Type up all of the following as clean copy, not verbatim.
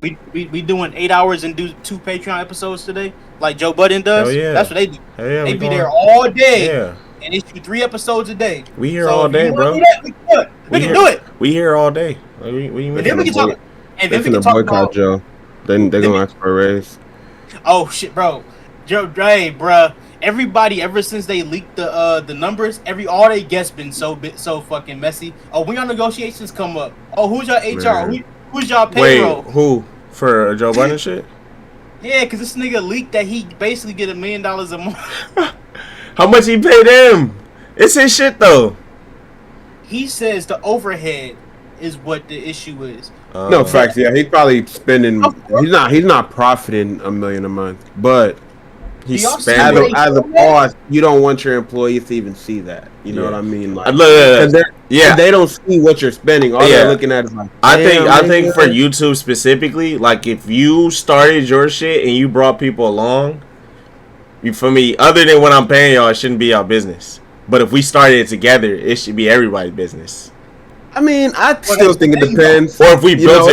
We doing 8 hours and do 2 Patreon episodes today, like Joe Budden Hell does. yeah. That's what they do. Hell yeah, They we be going. there all day Yeah. and issue 3 episodes a day. We here So all if you day, want to bro. do that, we can do it. We can do it. We here all day. What do you And mean? then we can talk. And They then we can finna talk boycott about. Joe. Then they gonna ask for a raise. Oh shit, bro. Joe, hey, bruh. Everybody, ever since they leaked the numbers, all they guests been so fucking messy. Oh, when your negotiations come up. Oh, who's your HR? Who's your payroll? Wait, who? For Joe Budden shit? Yeah, because this nigga leaked that he basically get $1 million a month. How much he paid him? It's his shit though. He says the overhead is what the issue is. No facts. Yeah, he's probably spending. He's not profiting $1 million a month, but He's y'all see spending. as a boss, you don't want your employees to even see that. You know what I mean? Like, Yeah. they don't see what you're spending. All they're looking at is like. I think for YouTube specifically, like if you started your shit and you brought people along, you feel me? Other than what I'm paying y'all, it shouldn't be our business. But if we started it together, it should be everybody's business. I mean, I still think it depends. Or if we built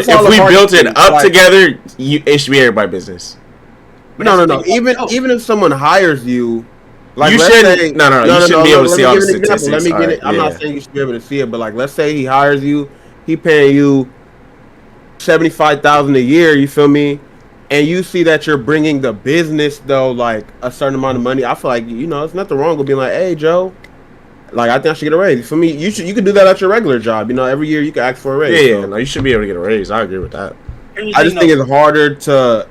it up together, it should be everybody's business. No. Even if someone hires you, like you shouldn't. No. You shouldn't be able to see all the statistics. Let me get it. I'm not saying you should be able to see it, but like, let's say he hires you, he paying you $75,000 a year. You feel me? And you see that you're bringing the business though, like a certain amount of money. I feel like it's nothing wrong with being like, hey Joe, like I think I should get a raise. For me, you could do that at your regular job. Every year you can ask for a raise. Yeah. No, you should be able to get a raise. I agree with that. I just think it's harder to,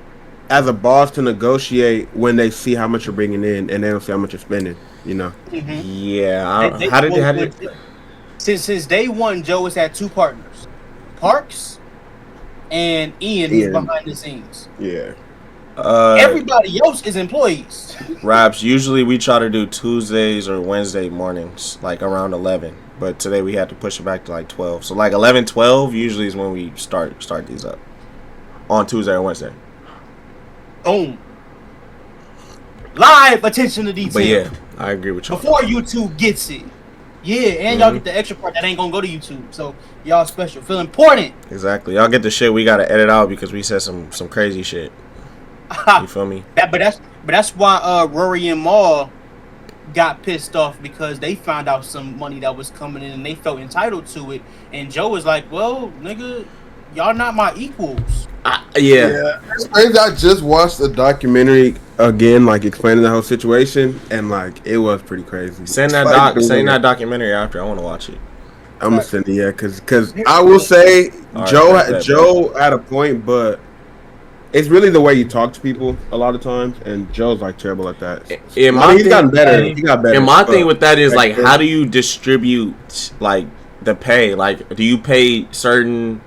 as a boss, to negotiate when they see how much you're bringing in and they don't see how much you're spending. Mm-hmm. Yeah. How did since day one, Joe has had two partners, Parks and Ian, who's behind the scenes. Yeah. Everybody else is employees. Raps, usually we try to do Tuesdays or Wednesday mornings, like around 11. But today we had to push it back to like 12. So like 11, 12 usually is when we start these up. On Tuesday or Wednesday. Boom. Live attention to detail. But yeah, I agree with you. Before YouTube gets it. Yeah, and y'all get the extra part that ain't gonna go to YouTube. So y'all special. Feel important. Exactly. Y'all get the shit we gotta edit out because we said some crazy shit. You feel me? But that's why Rory and Maul got pissed off because they found out some money that was coming in and they felt entitled to it. And Joe was like, well, nigga, y'all not my equals. Yeah. It's crazy. I just watched a documentary again, like explaining the whole situation, and like it was pretty crazy. Send that documentary after. I want to watch it. I'm gonna send it, because I will say Joe had a point, but it's really the way you talk to people a lot of times, and Joe's like terrible at that. He's gotten better. He got better. And my thing with that is like, how do you distribute like the pay? Like, do you pay certain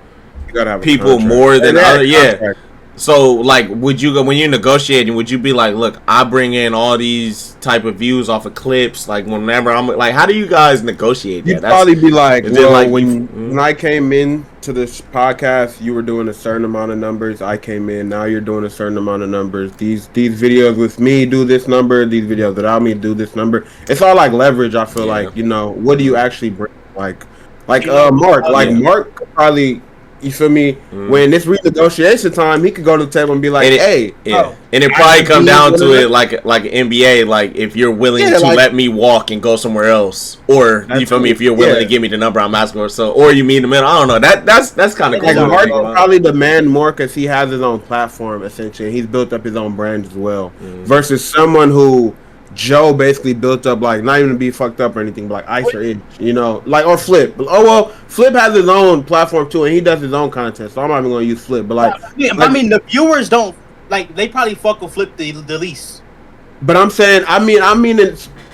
people more than other? Yeah. So like, would you go when you're negotiating? Would you be like, look, I bring in all these type of views off of clips. Like whenever I'm like, how do you guys negotiate that? You'd probably be like, well, when I came in to this podcast, you were doing a certain amount of numbers. I came in, now you're doing a certain amount of numbers. These videos with me do this number. These videos without me do this number. It's all like leverage. I feel like what do you actually bring? Like Mark. Mark could probably. You feel me? When it's renegotiation time, he could go to the table and be like, "Hey, and it probably come down to it like NBA, like if you're willing to let me walk and go somewhere else, or you feel me? If you're willing to give me the number I'm asking for, or you meet in the middle. I don't know. That's kind of cool. Like Mark will probably demand more because he has his own platform essentially. He's built up his own brand as well. Versus someone who Joe basically built up, like not even to be fucked up or anything, but like Ice or Itch, like or Flip. Oh well, Flip has his own platform too, and he does his own content. So I'm not even gonna use Flip, but like, I mean, the viewers don't like. They probably fuck with Flip the least. But I'm saying, I mean,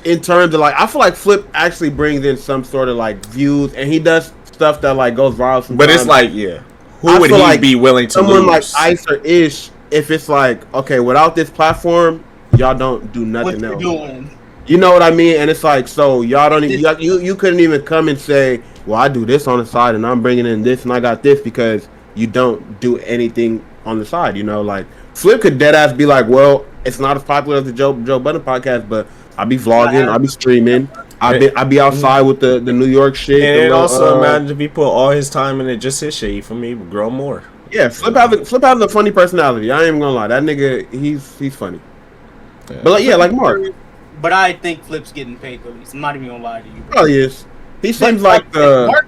in terms of like, I feel like Flip actually brings in some sort of like views, and he does stuff that like goes viral sometimes. But it's like, who would he be willing to someone lose? Like Ice or Ish, if it's like, okay, without this platform, y'all don't do nothing else. Doing? You know what I mean? And it's like, so y'all don't even, you couldn't even come and say, well, I do this on the side and I'm bringing in this and I got this, because you don't do anything on the side. Like Flip could dead ass be like, well, it's not as popular as the Joe Budden podcast, but I be vlogging, I be streaming, I be outside with the New York shit. And also imagine if he put all his time in it, just his shit. You feel me? Grow more. Yeah, Flip has a funny personality. I ain't even gonna lie. That nigga, he's funny. Yeah. But like Mark. But I think Flip's getting paid the least. I'm not even gonna lie to you. Oh, he is. He seems like the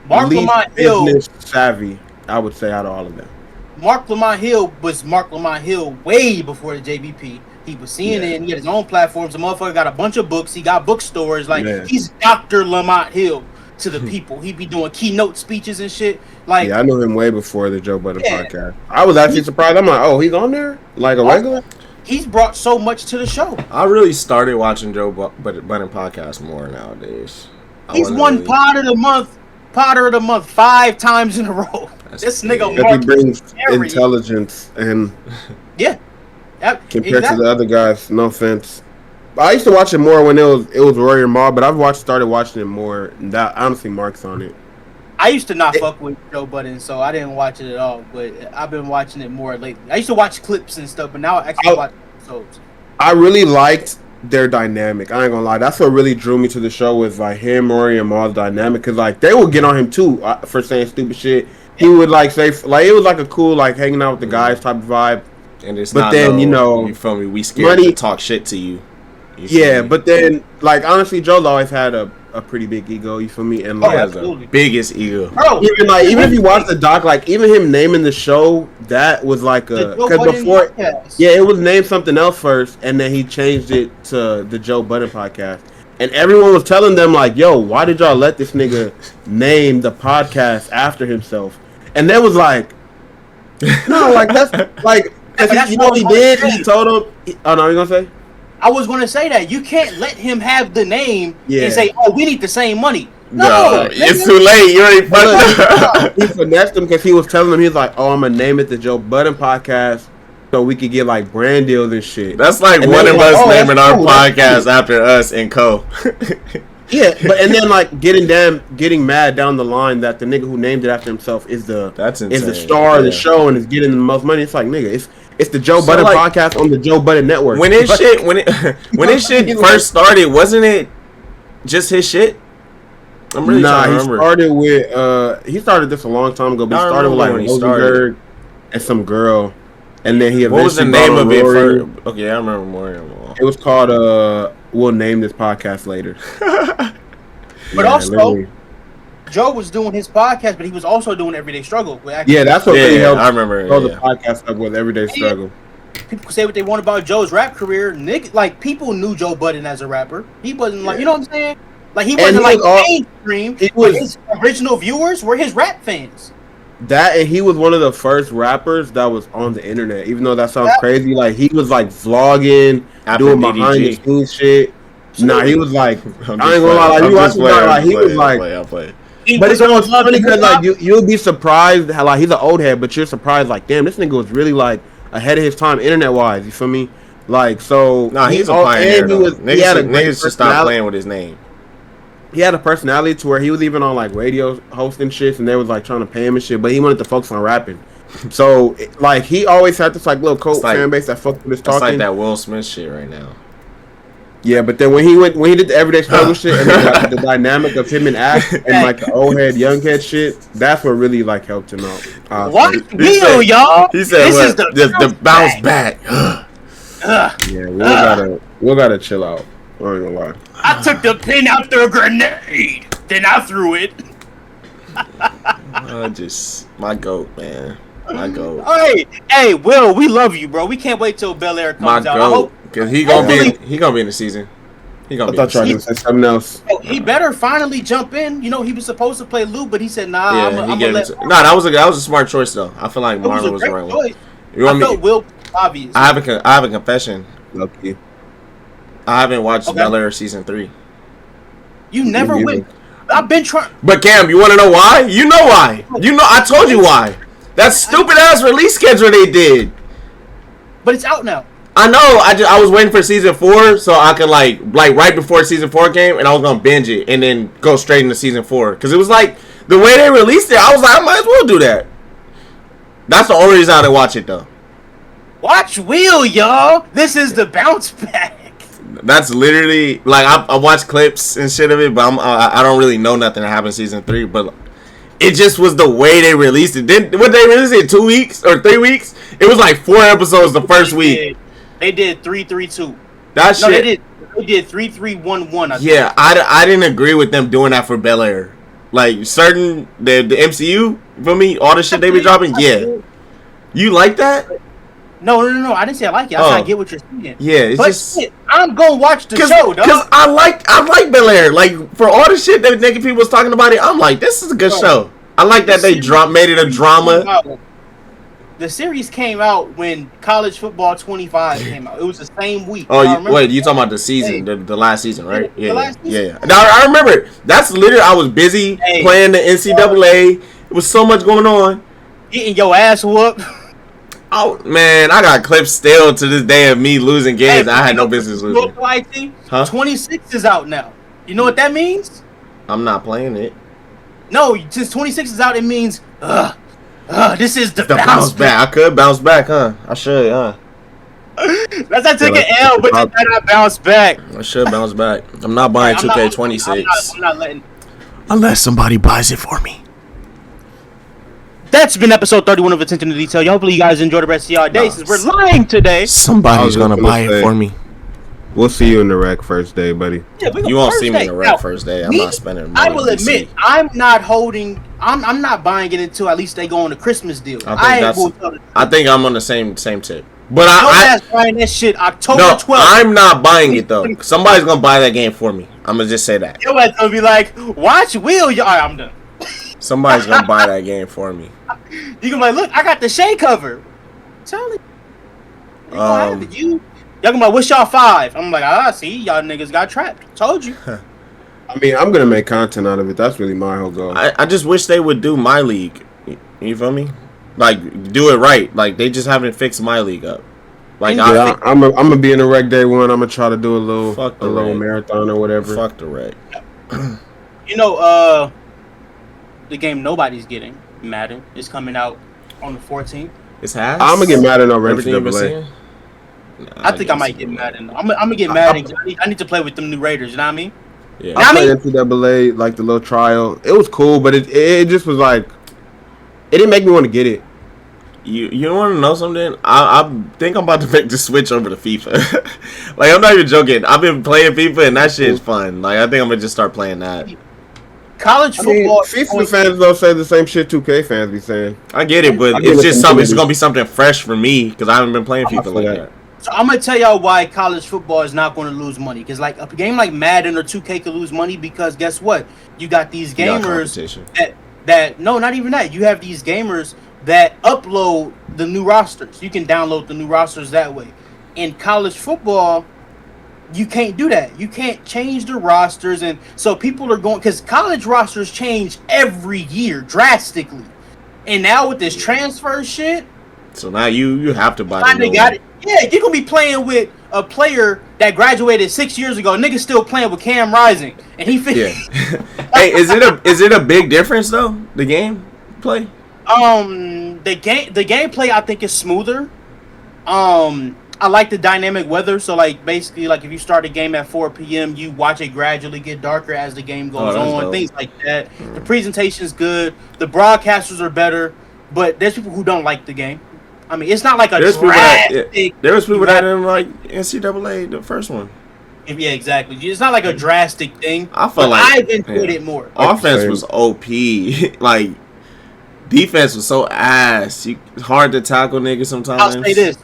least business savvy, I would say, out of all of them. Mark Lamont Hill was Mark Lamont Hill way before the JBP. He was CNN. He had his own platforms. The motherfucker got a bunch of books. He got bookstores. Like, he's Dr. Lamont Hill to the people. He be doing keynote speeches and shit. Like, I knew him way before the Joe Budden podcast. I was actually surprised. I'm like, oh, he's on there? Like a regular? He's brought so much to the show. I really started watching Joe Budden podcast more nowadays. He's won Potter of the Month 5 times in a row. This nigga Mark, he brings intelligence and compared to the other guys. No offense. I used to watch it more when it was Rory Maul, but I've started watching it more. That honestly, Mark's on it. I used to not fuck with Joe Budden, so I didn't watch it at all. But I've been watching it more lately. I used to watch clips and stuff, but now I actually watch episodes. I really liked their dynamic. I ain't gonna lie. That's what really drew me to the show was like him, Rory, and Maul's dynamic. Cause like they would get on him too for saying stupid shit. He would like say like it was like a cool like hanging out with the guys type of vibe. And it's but then you feel me? We scared to talk shit to you. But then like honestly, Joe's always had a pretty big ego, you feel me? And like the biggest ego. Bro, even if you watch the doc, like even him naming the show, that was like because before it was named something else first, and then he changed it to the Joe Budden podcast. And everyone was telling them like, yo, why did y'all let this nigga name the podcast after himself? And they was like, no, like that's like you know what he did? He told him oh no, you gonna say? I was going to say that. You can't let him have the name and say, oh, we need the same money. No, it's too late. You already fucked He finessed him because he was telling him, he's like, oh, I'm going to name it the Joe Budden podcast so we could get like brand deals and shit. That's like and one of us naming our podcast after us and co. And then like getting mad down the line that the nigga who named it after himself is the star of the show and is getting the most money. It's like, nigga, it's the Joe Budden podcast on the Joe Budden network. When his shit first started, wasn't it just his shit? I'm really he started with he started this a long time ago, but he started with like Rosenberg and some girl, and then he eventually. What was the name of it? Okay, I remember more. It was called we'll name this podcast later. But also, literally. Joe was doing his podcast, but he was also doing Everyday Struggle. That's what really helped. I remember. The podcast up with Everyday Struggle. People say what they want about Joe's rap career. Nick, like people knew Joe Budden as a rapper. He wasn't like, you know what I'm saying? Like he wasn't like mainstream. His original viewers were his rap fans. That and he was one of the first rappers that was on the internet. Even though that sounds crazy, like he was like vlogging, doing behind the scenes shit. Nah, he was like, I ain't gonna lie, like you watch him, like he was like. But it's almost funny because like you'll be surprised how like he's an old head, but you're surprised like damn, this nigga was really like ahead of his time internet wise. You feel me? Like so. Nah, he's a pioneer. Niggas should stop playing with his name. He had a personality to where he was even on like radio hosting shit, and they was like trying to pay him and shit, but he wanted to focus on rapping. So like he always had this like little cult fan base that fucked with his talking. It's like that Will Smith shit right now. Yeah, but then when he did the Everyday Struggle shit and then, like, the dynamic of him and Ash and like the old head, young head shit, that's what really like helped him out. What? Y'all? He said, "This is the bounce back." Yeah, we gotta chill out. I ain't gonna lie. I took the pin after a grenade, then I threw it. My goat, man. My goat. Hey, Will, we love you, bro. We can't wait till Bel Air comes out. My goat. Because he gonna be in the season. I thought you were gonna say something else. He better finally jump in. You know, he was supposed to play Lou, but he said, "Nah, yeah, I'm gonna let." That was a smart choice though. I feel like Marlon was the right one. I felt Will obvious. I have a confession. Lucky. I haven't watched Bel Air season 3. You never went. I've been trying. But Cam, you want to know why? You know why? I told you why. That stupid ass release schedule they did. But it's out now. I know. I was waiting for season 4 so I could like right before season 4 came, and I was gonna binge it and then go straight into season 4 because it was like the way they released it. I was like, I might as well do that. That's the only reason I didn't watch it though. Watch Will, y'all. This is the bounce back. That's literally like I watched clips and shit of it, but I don't really know nothing that happened in season 3. But It just was the way they released it. What they released it 2 weeks or 3 weeks? It was like 4 episodes the first week. They did 3-3-2. That shit. They did 3-3-1-1. Yeah, I didn't agree with them doing that for Bel Air. Like certain the MCU for me, all the shit they be dropping. Yeah, you like that? No. I didn't say I like it. I get what you're saying. Yeah, it's just shit, I'm gonna watch the show, dog. Because I like Bel Air. Like for all the shit that naked people was talking about it, I'm like, this is a good show. I like that they made it a drama. The series came out when College Football 25 came out. It was the same week. Oh, you talking about the season, the last season, right? Yeah. Season? Now I remember it. That's literally I was busy playing the NCAA. It was so much going on. Getting your ass whooped. Oh man, I got clips still to this day of me losing games. I had no business losing. Huh? 26 is out now. You know what that means? I'm not playing it. No, since 26 is out, it means this is the bounce back. I could bounce back, huh? I should, huh? That's I took an L, but then I bounced back. I should bounce back. I'm not buying 2K26. I'm not letting. Unless somebody buys it for me. That's been episode 31 of Attention to Detail. Hopefully you guys enjoy the rest of y'all day since we're lying today. Somebody's gonna buy it for me. We'll see you in the rec first day, buddy. Yeah, you won't see me in the rec first day. I'm not spending money. I will admit, I'm not buying it until at least they go on the Christmas deal. I think I'm on the same tip. But I'm buying that shit October 12th. I'm not buying it though. Somebody's gonna buy that game for me. I'm gonna just say that. Your ass gonna be like, watch Will. All right, I'm done. Somebody's gonna buy that game for me. You can be like, look, I got the shade cover. Tell me. Y'all gonna be like, what's y'all 5? I'm like, see, y'all niggas got trapped. Told you. I mean, I'm gonna make content out of it. That's really my whole goal. I just wish they would do my league. You feel me? Like, do it right. Like, they just haven't fixed my league up. Like, I'm gonna be in the rec day 1. I'm gonna try to do a little marathon or whatever. Fuck the rec. The game nobody's getting, Madden, is coming out on the 14th. It's has. I'm gonna get Madden on NCAA. I think I might get Madden. I'm gonna get Madden. I need to play with them new Raiders. You know what I mean? Yeah. I played NCAA, like the little trial. It was cool, but it just was like, it didn't make me want to get it. You want to know something? I think I'm about to make the switch over to FIFA. Like, I'm not even joking. I've been playing FIFA and that shit is fun. Like, I think I'm gonna just start playing that. College football. FIFA fans don't say the same shit 2K fans be saying. I get it, but it's just something. It's gonna be something fresh for me because I haven't been playing FIFA like that. So I'm gonna tell y'all why college football is not going to lose money. Because like a game like Madden or 2K could lose money because guess what? You got these gamers that no, not even that. You have these gamers that upload the new rosters. You can download the new rosters that way. In college football, you can't do that. You can't change the rosters, and so people are going because college rosters change every year drastically. And now with this transfer shit, so now you have to buy. They got it. Yeah, you're gonna be playing with a player that graduated 6 years ago. Niggas still playing with Cam Rising, and he fit. Yeah. Hey, is it a big difference though? The game play. The gameplay I think is smoother. I like the dynamic weather, so like basically like if you start a game at 4 p.m., you watch it gradually get darker as the game goes on, dope. Things like that. The presentation is good, the broadcasters are better, but there's people who don't like the game. I mean, it's not like a drastic. There was people that didn't like NCAA, the first one. Yeah, It's not like a drastic thing. I feel like I've enjoyed it more. Offense was OP. Like defense was so ass. It's hard to tackle niggas sometimes. I'll say this.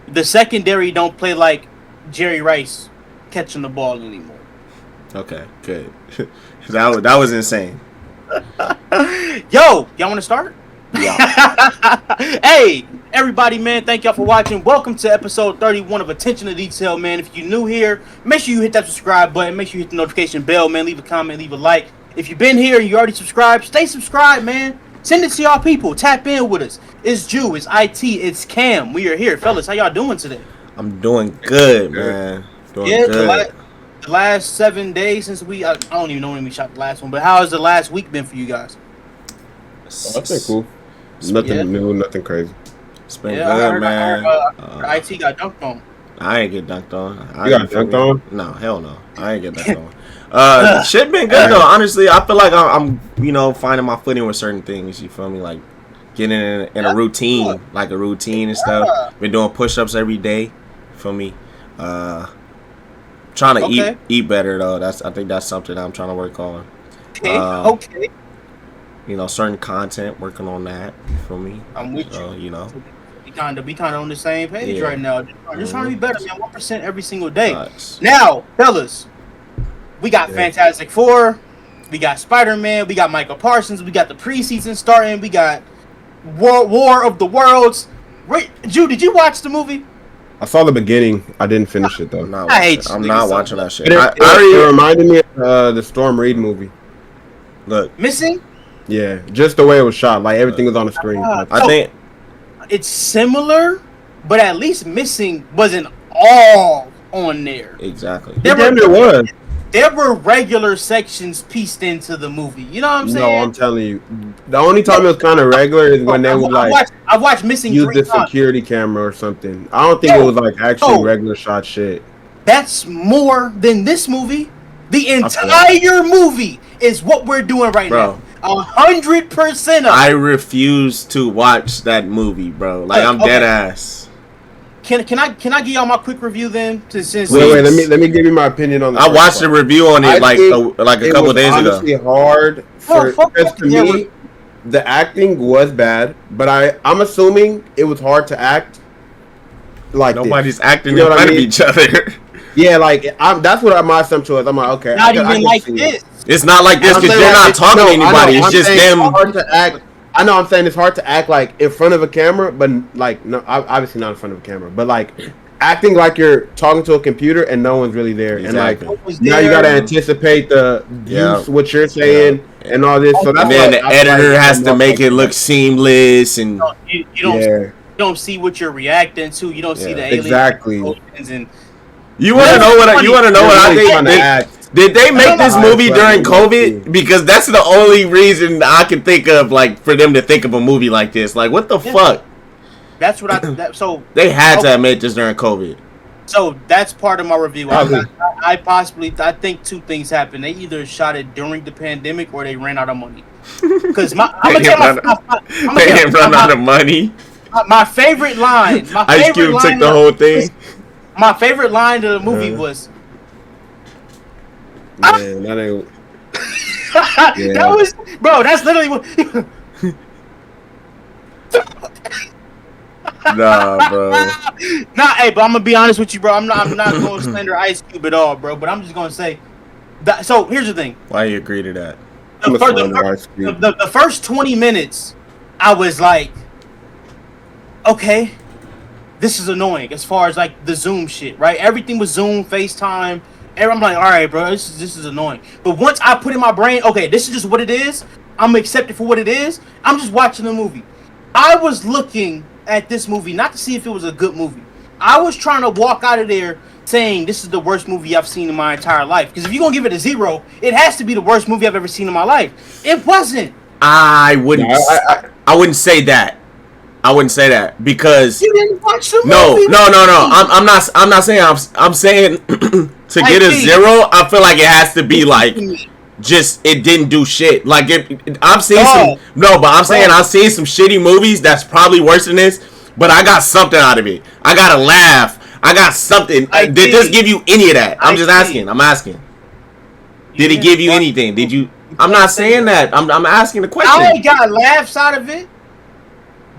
The secondary don't play like Jerry Rice catching the ball anymore. Okay, good. that was insane. Yo, y'all want to start? Yeah. Hey, everybody, man, thank y'all for watching. Welcome to episode 31 of Attention to Detail, man. If you're new here, make sure you hit that subscribe button. Make sure you hit the notification bell, man. Leave a comment, leave a like. If you've been here and you already subscribed, stay subscribed, man. Send it to y'all people. Tap in with us. It's Jew, it's IT, it's Cam. We are here. Fellas, how y'all doing today? I'm doing good, man. The last 7 days since I don't even know when we shot the last one, but how has the last week been for you guys? That's been cool. Nothing new, nothing crazy. It's been good, man. IT got dunked on. I ain't get dunked on. You got dunked on? No, hell no. I ain't get dunked Shit been good though. Honestly, I feel like I'm finding my footing with certain things. You feel me? Like getting in a routine, and stuff. Been doing push-ups every day. You feel me? Trying to eat better though. I think that's something that I'm trying to work on. Okay. Certain content, working on that. You feel me? I'm with you. We kind of on the same page right now. Just trying to be better, man. 1% every single day. Nice. Now, fellas, we got Fantastic Four, we got Spider-Man, we got Michael Parsons, we got the preseason starting, we got War of the Worlds. Drew, did you watch the movie? I saw the beginning. I didn't finish it though. I'm not watching that shit. It reminded me of the Storm Reid movie. Look, Missing. Yeah, just the way it was shot. Like everything was on the screen. I think it's similar, but at least Missing wasn't all on there. Exactly. There were regular sections pieced into the movie. You know what I'm saying? No, I'm telling you. The only time it was kind of regular is when they would I've watched Missing use the security camera or something. I don't think it was like actually regular shot shit. That's more than this movie. The entire movie is what we're doing right now. 100% of it. I refuse to watch that movie, bro. Like I'm dead ass. Can I give y'all my quick review then? Wait. Let me give you my opinion on. I watched a review on it like a couple days ago. Honestly, hard because to me, the acting was bad, but I'm assuming it was hard to act. Like nobody's acting in front of each other. Yeah, like that's what my assumption was. I'm like, okay, not even like this. It's not like this because you're not talking to anybody. It's just them. It's hard to act. I know. I'm saying it's hard to act like in front of a camera, but like no, obviously not in front of a camera, but like acting like you're talking to a computer and no one's really there. Exactly. And like now you gotta anticipate the use what you're saying and all this. So that's and then the editor has to make it look seamless and you don't see what you're reacting to. You don't see the alien exactly. And you want to know what I think? Did they make this movie during COVID? Because that's the only reason I can think of, like, for them to think of a movie like this. Like, what the fuck? That's what so they had to have made this during COVID. So that's part of my review. I think two things happened. They either shot it during the pandemic or they ran out of money. Because they didn't run out of money. My favorite line. Ice Cube took the whole thing. My favorite line of the movie was. Man, that ain't. That was, bro. That's literally what. Nah, bro. Hey, but I'm gonna be honest with you, bro. I'm not going to slander Ice Cube at all, bro. But I'm just gonna say that. So here's the thing. Why you agree to that? The first 20 minutes, I was like, okay, this is annoying. As far as like the Zoom shit, right? Everything was Zoom, FaceTime. And I'm like, all right, bro, this is annoying. But once I put in my brain, okay, this is just what it is. I'm accepted for what it is. I'm just watching the movie. I was looking at this movie not to see if it was a good movie. I was trying to walk out of there saying this is the worst movie I've seen in my entire life. Because if you're gonna give it a 0, it has to be the worst movie I've ever seen in my life. It wasn't. I wouldn't say that. I wouldn't say that because you didn't watch the movie. No. I'm not saying. I'm saying to get a 0. I feel like it has to be like just it didn't do shit. Like I've seen I'm saying I've seen some shitty movies that's probably worse than this. But I got something out of it. I got a laugh. I got something. Did this give you any of that? I'm just asking. I'm asking. Did it give you anything? Did you? I'm not saying that. I'm asking the question. I got laughs out of it.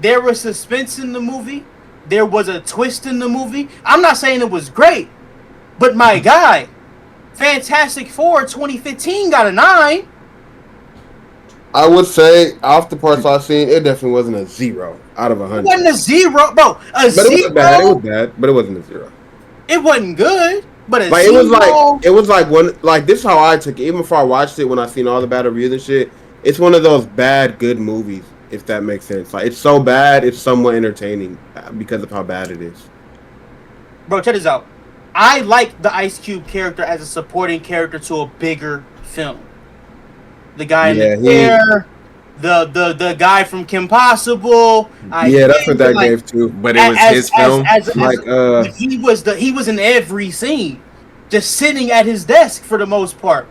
There was suspense in the movie. There was a twist in the movie. I'm not saying it was great, but my guy, Fantastic Four 2015 got a 9. I would say, off the parts I've seen, it definitely wasn't a 0 out of 100. It wasn't a 0, bro. But 0. It was bad. It was bad, but it wasn't a 0. It wasn't good, but a like 0. It was like one. Like this is how I took it. Even before I watched it, when I seen all the bad reviews and shit, it's one of those bad good movies. If that makes sense. Like, it's so bad, it's somewhat entertaining because of how bad it is. Bro, check this out. I like the Ice Cube character as a supporting character to a bigger film. The guy in the chair, the guy from Kim Possible. That's what that gave too. But it was his film. He was in every scene, just sitting at his desk for the most part.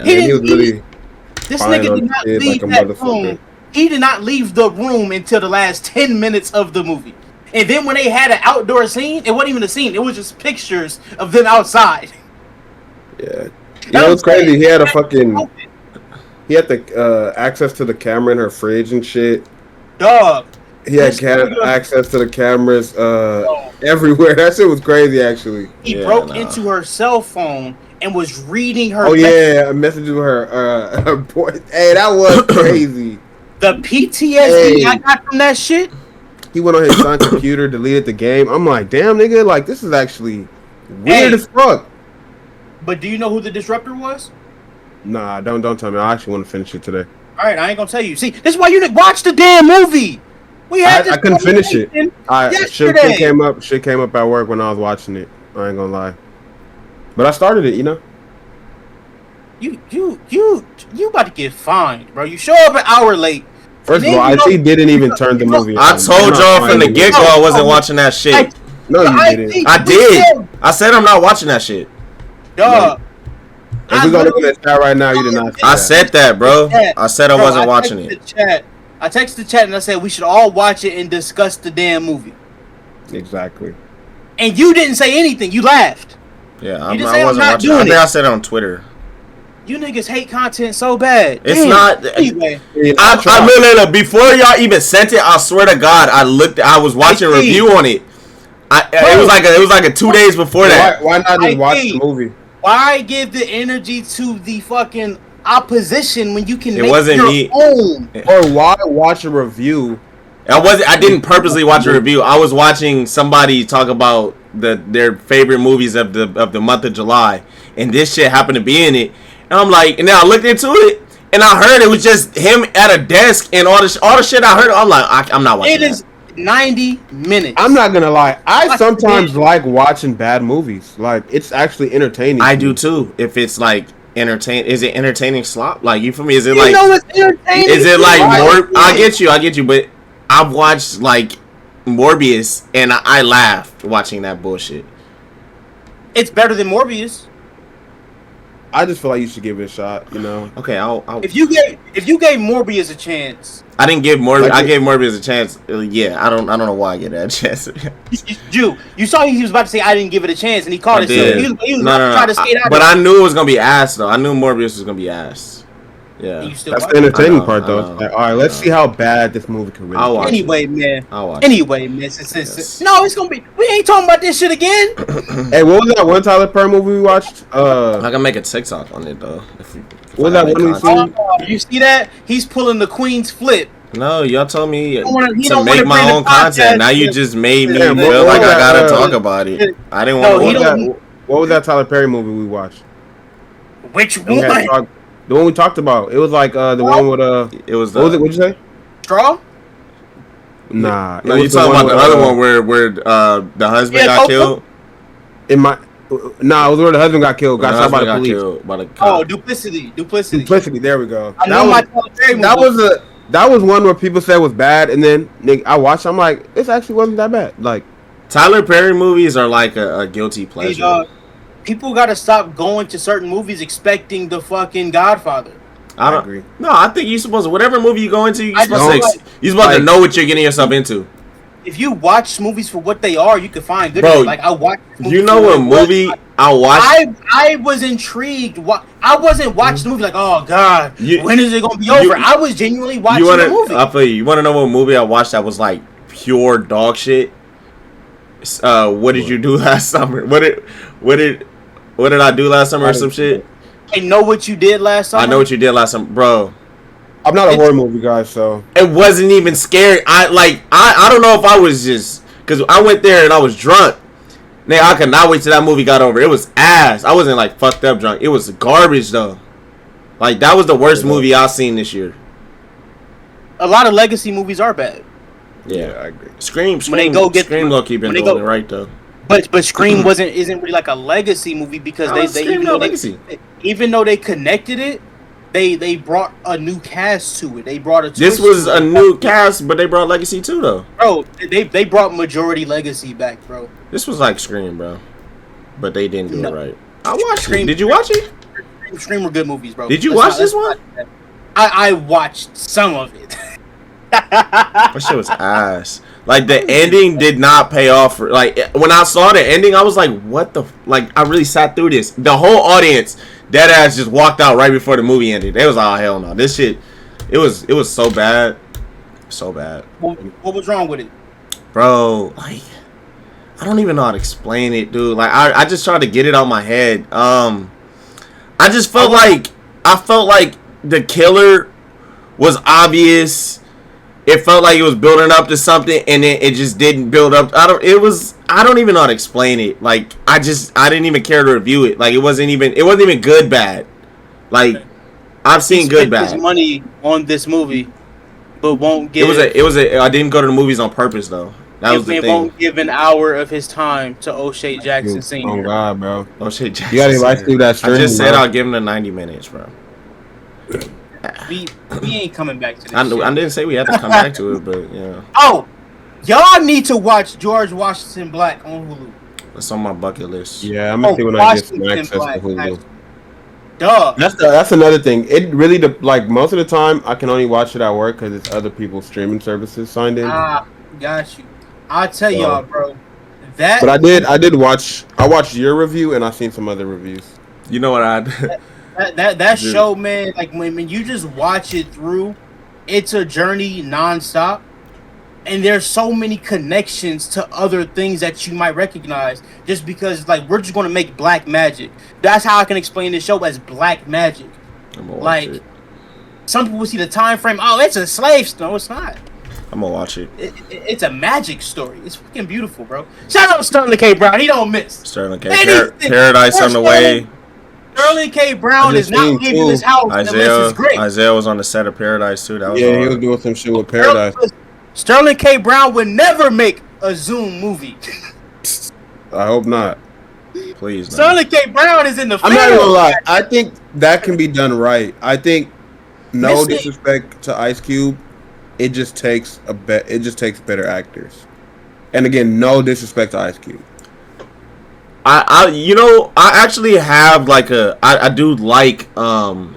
He didn't really this nigga did not leave that room. He did not leave the room until the last 10 minutes of the movie. And then when they had an outdoor scene, it wasn't even a scene. It was just pictures of them outside. Yeah. You know what's crazy? He had he had the access to the camera in her fridge and shit. Dog. He had access to the cameras everywhere. That shit was crazy, actually. He broke into her cell phone and was reading her. Oh yeah, a message to her boy. Hey, that was crazy. The PTSD I got from that shit. He went on his son's computer, deleted the game. I'm like, damn, nigga, like this is actually weird as fuck. But do you know who the disruptor was? Nah, don't tell me. I actually want to finish it today. All right, I ain't gonna tell you. See, this is why you didn't watch the damn movie. We had I couldn't finish it. Shit came up at work when I was watching it. I ain't gonna lie, but I started it. You know. You about to get fined, bro. You show up an hour late. First of all, IT didn't even turn the movie on. I told y'all from the get-go I wasn't watching that shit. No, you didn't. I did. I said I'm not watching that shit. Dog. If we go to the chat right now, you did not. I said that, bro. I said I wasn't watching it. I texted the chat and I said we should all watch it and discuss the damn movie. Exactly. And you didn't say anything. You laughed. Yeah, I wasn't watching it. I think I said it on Twitter. You niggas hate content so bad. It's not. Anyway, I before y'all even sent it, I swear to God, I was watching a review on it. It was like 2 days before that. Why not just watch the movie? Why give the energy to the fucking opposition when you can it make wasn't your me. own? Or why watch a review? I didn't purposely watch a review. I was watching somebody talk about their favorite movies of the month of July, and this shit happened to be in it. And I'm like, and then I looked into it, and I heard it was just him at a desk, and all the shit I heard. I'm like, I'm not watching. It is 90 minutes. I'm not gonna lie. I sometimes like watching bad movies. Like it's actually entertaining. I do too. If it's like is it entertaining slop? Like you for me? Is it it's entertaining? Is it like more? I get you. But I've watched like Morbius, and I laughed watching that bullshit. It's better than Morbius. I just feel like you should give it a shot, you know. Okay, I'll If you gave Morbius a chance. I didn't give Morbius. I gave Morbius a chance. Yeah, I don't know why I get that chance. You saw he was about to say I didn't give it a chance, and he called it. He was trying to skate out. But I knew it was gonna be ass though. I knew Morbius was gonna be ass. Yeah, that's the entertaining part though. All right, let's see how bad this movie can really be. Anyway, man. No, it's gonna be. We ain't talking about this shit again. Hey, what was that one Tyler Perry movie we watched? I can make a TikTok on it though. What was that one we seen? You see that? He's pulling the Queen's flip. No, y'all told me to make my own content. Now you just made me feel like I gotta talk about it. I didn't want to. What was that Tyler Perry movie we watched? Which one? The one we talked about. It was like the one with It was. What was it? What'd you say? Straw? Nah. No, you talking about the other one where the husband got killed? It was where the husband got killed. Got shot by the police. Duplicity. Duplicity. There we go. That was one where people said was bad, and then I watched. I'm like, this actually wasn't that bad. Like Tyler Perry movies are like a guilty pleasure. People gotta stop going to certain movies expecting the fucking Godfather. I agree. No, I think you're supposed to. Whatever movie you go into, you're supposed to know what you're getting yourself into. If you watch movies for what they are, you can find good. Bro, like I watched. You know what movie I watched? I was intrigued. I wasn't watching the movie like, oh god, when is it gonna be over? I was genuinely watching the movie. I feel you. You want to know what movie I watched that was like pure dog shit? What did you do last summer? What did I do last summer or some shit? I know what you did last summer. I know what you did last summer, bro. I'm not a horror movie guy, so it wasn't even scary. I don't know if I was just because I went there and I was drunk. Man, I could not wait till that movie got over. It was ass. I wasn't like fucked up drunk. It was garbage though. Like that was the worst movie I've seen this year. A lot of legacy movies are bad. Yeah, I agree. Scream Scream low key been doing it right though. But Scream isn't really like a legacy movie because even though they connected it, they brought a new cast to it. They brought a This was a new cast, but they brought legacy too though. Bro, they brought majority legacy back, bro. This was like Scream, bro. But they didn't do it right. I watched Scream. Did you watch it? Scream were good movies, bro. Did you watch this one? I watched some of it. That shit was ass. Like the ending did not pay off. Like when I saw the ending, I was like, "What the?" Like I really sat through this. The whole audience, dead ass, just walked out right before the movie ended. They was like, "Oh hell no, this shit." It was so bad, so bad. What was wrong with it, bro? Like I don't even know how to explain it, dude. Like I just tried to get it out my head. I just felt like the killer was obvious. It felt like it was building up to something, and it just didn't build up. I don't even know how to explain it. Like I didn't even care to review it. Like it wasn't even good bad. Like I've seen good bad. His money on this movie, but won't give. It was a. I didn't go to the movies on purpose though. That was the thing. Won't give an hour of his time to O'Shea Jackson Sr. Oh God, bro. O'Shea Jackson. You gotta like that stream, I just said I'll give him the 90 minutes, bro. We ain't coming back to this. I didn't say we had to come back to it, but yeah. Oh, y'all need to watch George Washington Black on Hulu. It's on my bucket list. Yeah, I'm gonna see when I get some access to Hulu. Duh. That's another thing. It really like most of the time I can only watch it at work because it's other people's streaming services signed in. Got you. I'll tell y'all, bro. But I did watch. I watched your review and I seen some other reviews. You know what I? That show, man. Like when you just watch it through, it's a journey nonstop, and there's so many connections to other things that you might recognize. Just because, like, we're just gonna make black magic. That's how I can explain this show as black magic. Like, some people see the time frame. Oh, it's a slave story. No, it's not. I'm gonna watch it. It's a magic story. It's fucking beautiful, bro. Shout out to Sterling K. Brown. He don't miss. Sterling K. Paradise on the way. Sterling K. Brown is not leaving his house unless it's great. Isaiah was on the set of Paradise too. That was he was doing some shit with Paradise. Sterling K. Brown would never make a Zoom movie. I hope not. Please. Sterling K. Brown is in the film. I'm not gonna lie. I think that can be done right. I think no disrespect to Ice Cube. It just takes better actors. And again, no disrespect to Ice Cube. I actually have like I do like the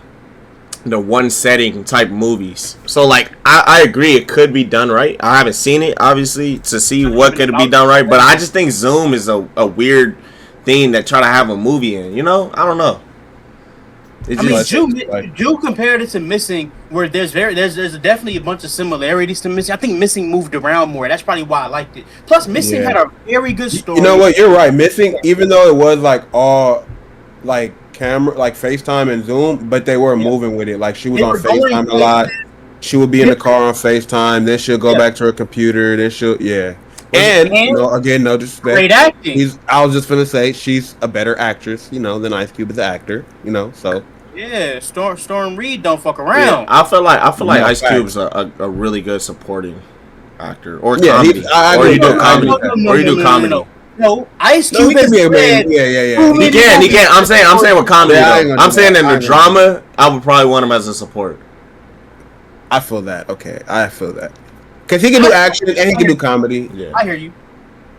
one setting type movies. So like I agree it could be done right. I haven't seen it obviously to see what could be done right, but I just think Zoom is a weird thing that try to have a movie in. You know, I don't know. Jew compared it to Missing, where there's definitely a bunch of similarities to Missing. I think Missing moved around more. That's probably why I liked it. Plus, Missing had a very good story. You know what? You're right. Missing, even though it was like all like camera, like FaceTime and Zoom, but they were moving with it. Like she was on FaceTime a lot. She would be in the car on FaceTime. Then she'll go back to her computer. Then she'll And again, no disrespect. Great acting. I was just gonna say she's a better actress, than Ice Cube as an actor. So. Yeah, Storm Reed don't fuck around. Yeah, I feel like Ice Cube's a really good supporting actor or comedy. Or you do comedy. No, Ice Cube is good. He can. I'm saying with comedy. I'm saying in the drama, I would probably want him as a support. I feel that. Okay, I feel that because he can do action and he can do comedy. Yeah, I hear you.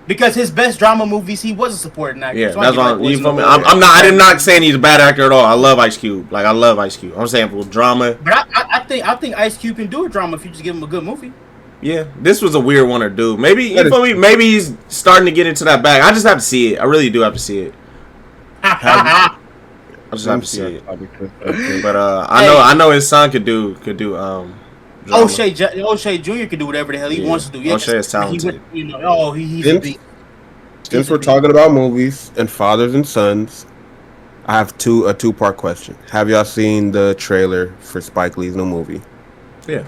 Because his best drama movies, he was a supporting actor. Yeah, so that's why you feel me. I'm not saying he's a bad actor at all. I love Ice Cube. Like I love Ice Cube. I'm saying for drama. But I think Ice Cube can do a drama if you just give him a good movie. Yeah, this was a weird one to do. Maybe you feel me. Maybe he's starting to get into that bag. I just have to see it. I really do have to see it. I just have to see it. But I know his son could do. O'Shea Jr. can do whatever the hell he wants to do. Yeah, O'Shea is talented. He's Since we're talking about movies and fathers and sons, I have a two-part question. Have y'all seen the trailer for Spike Lee's new movie? Yeah.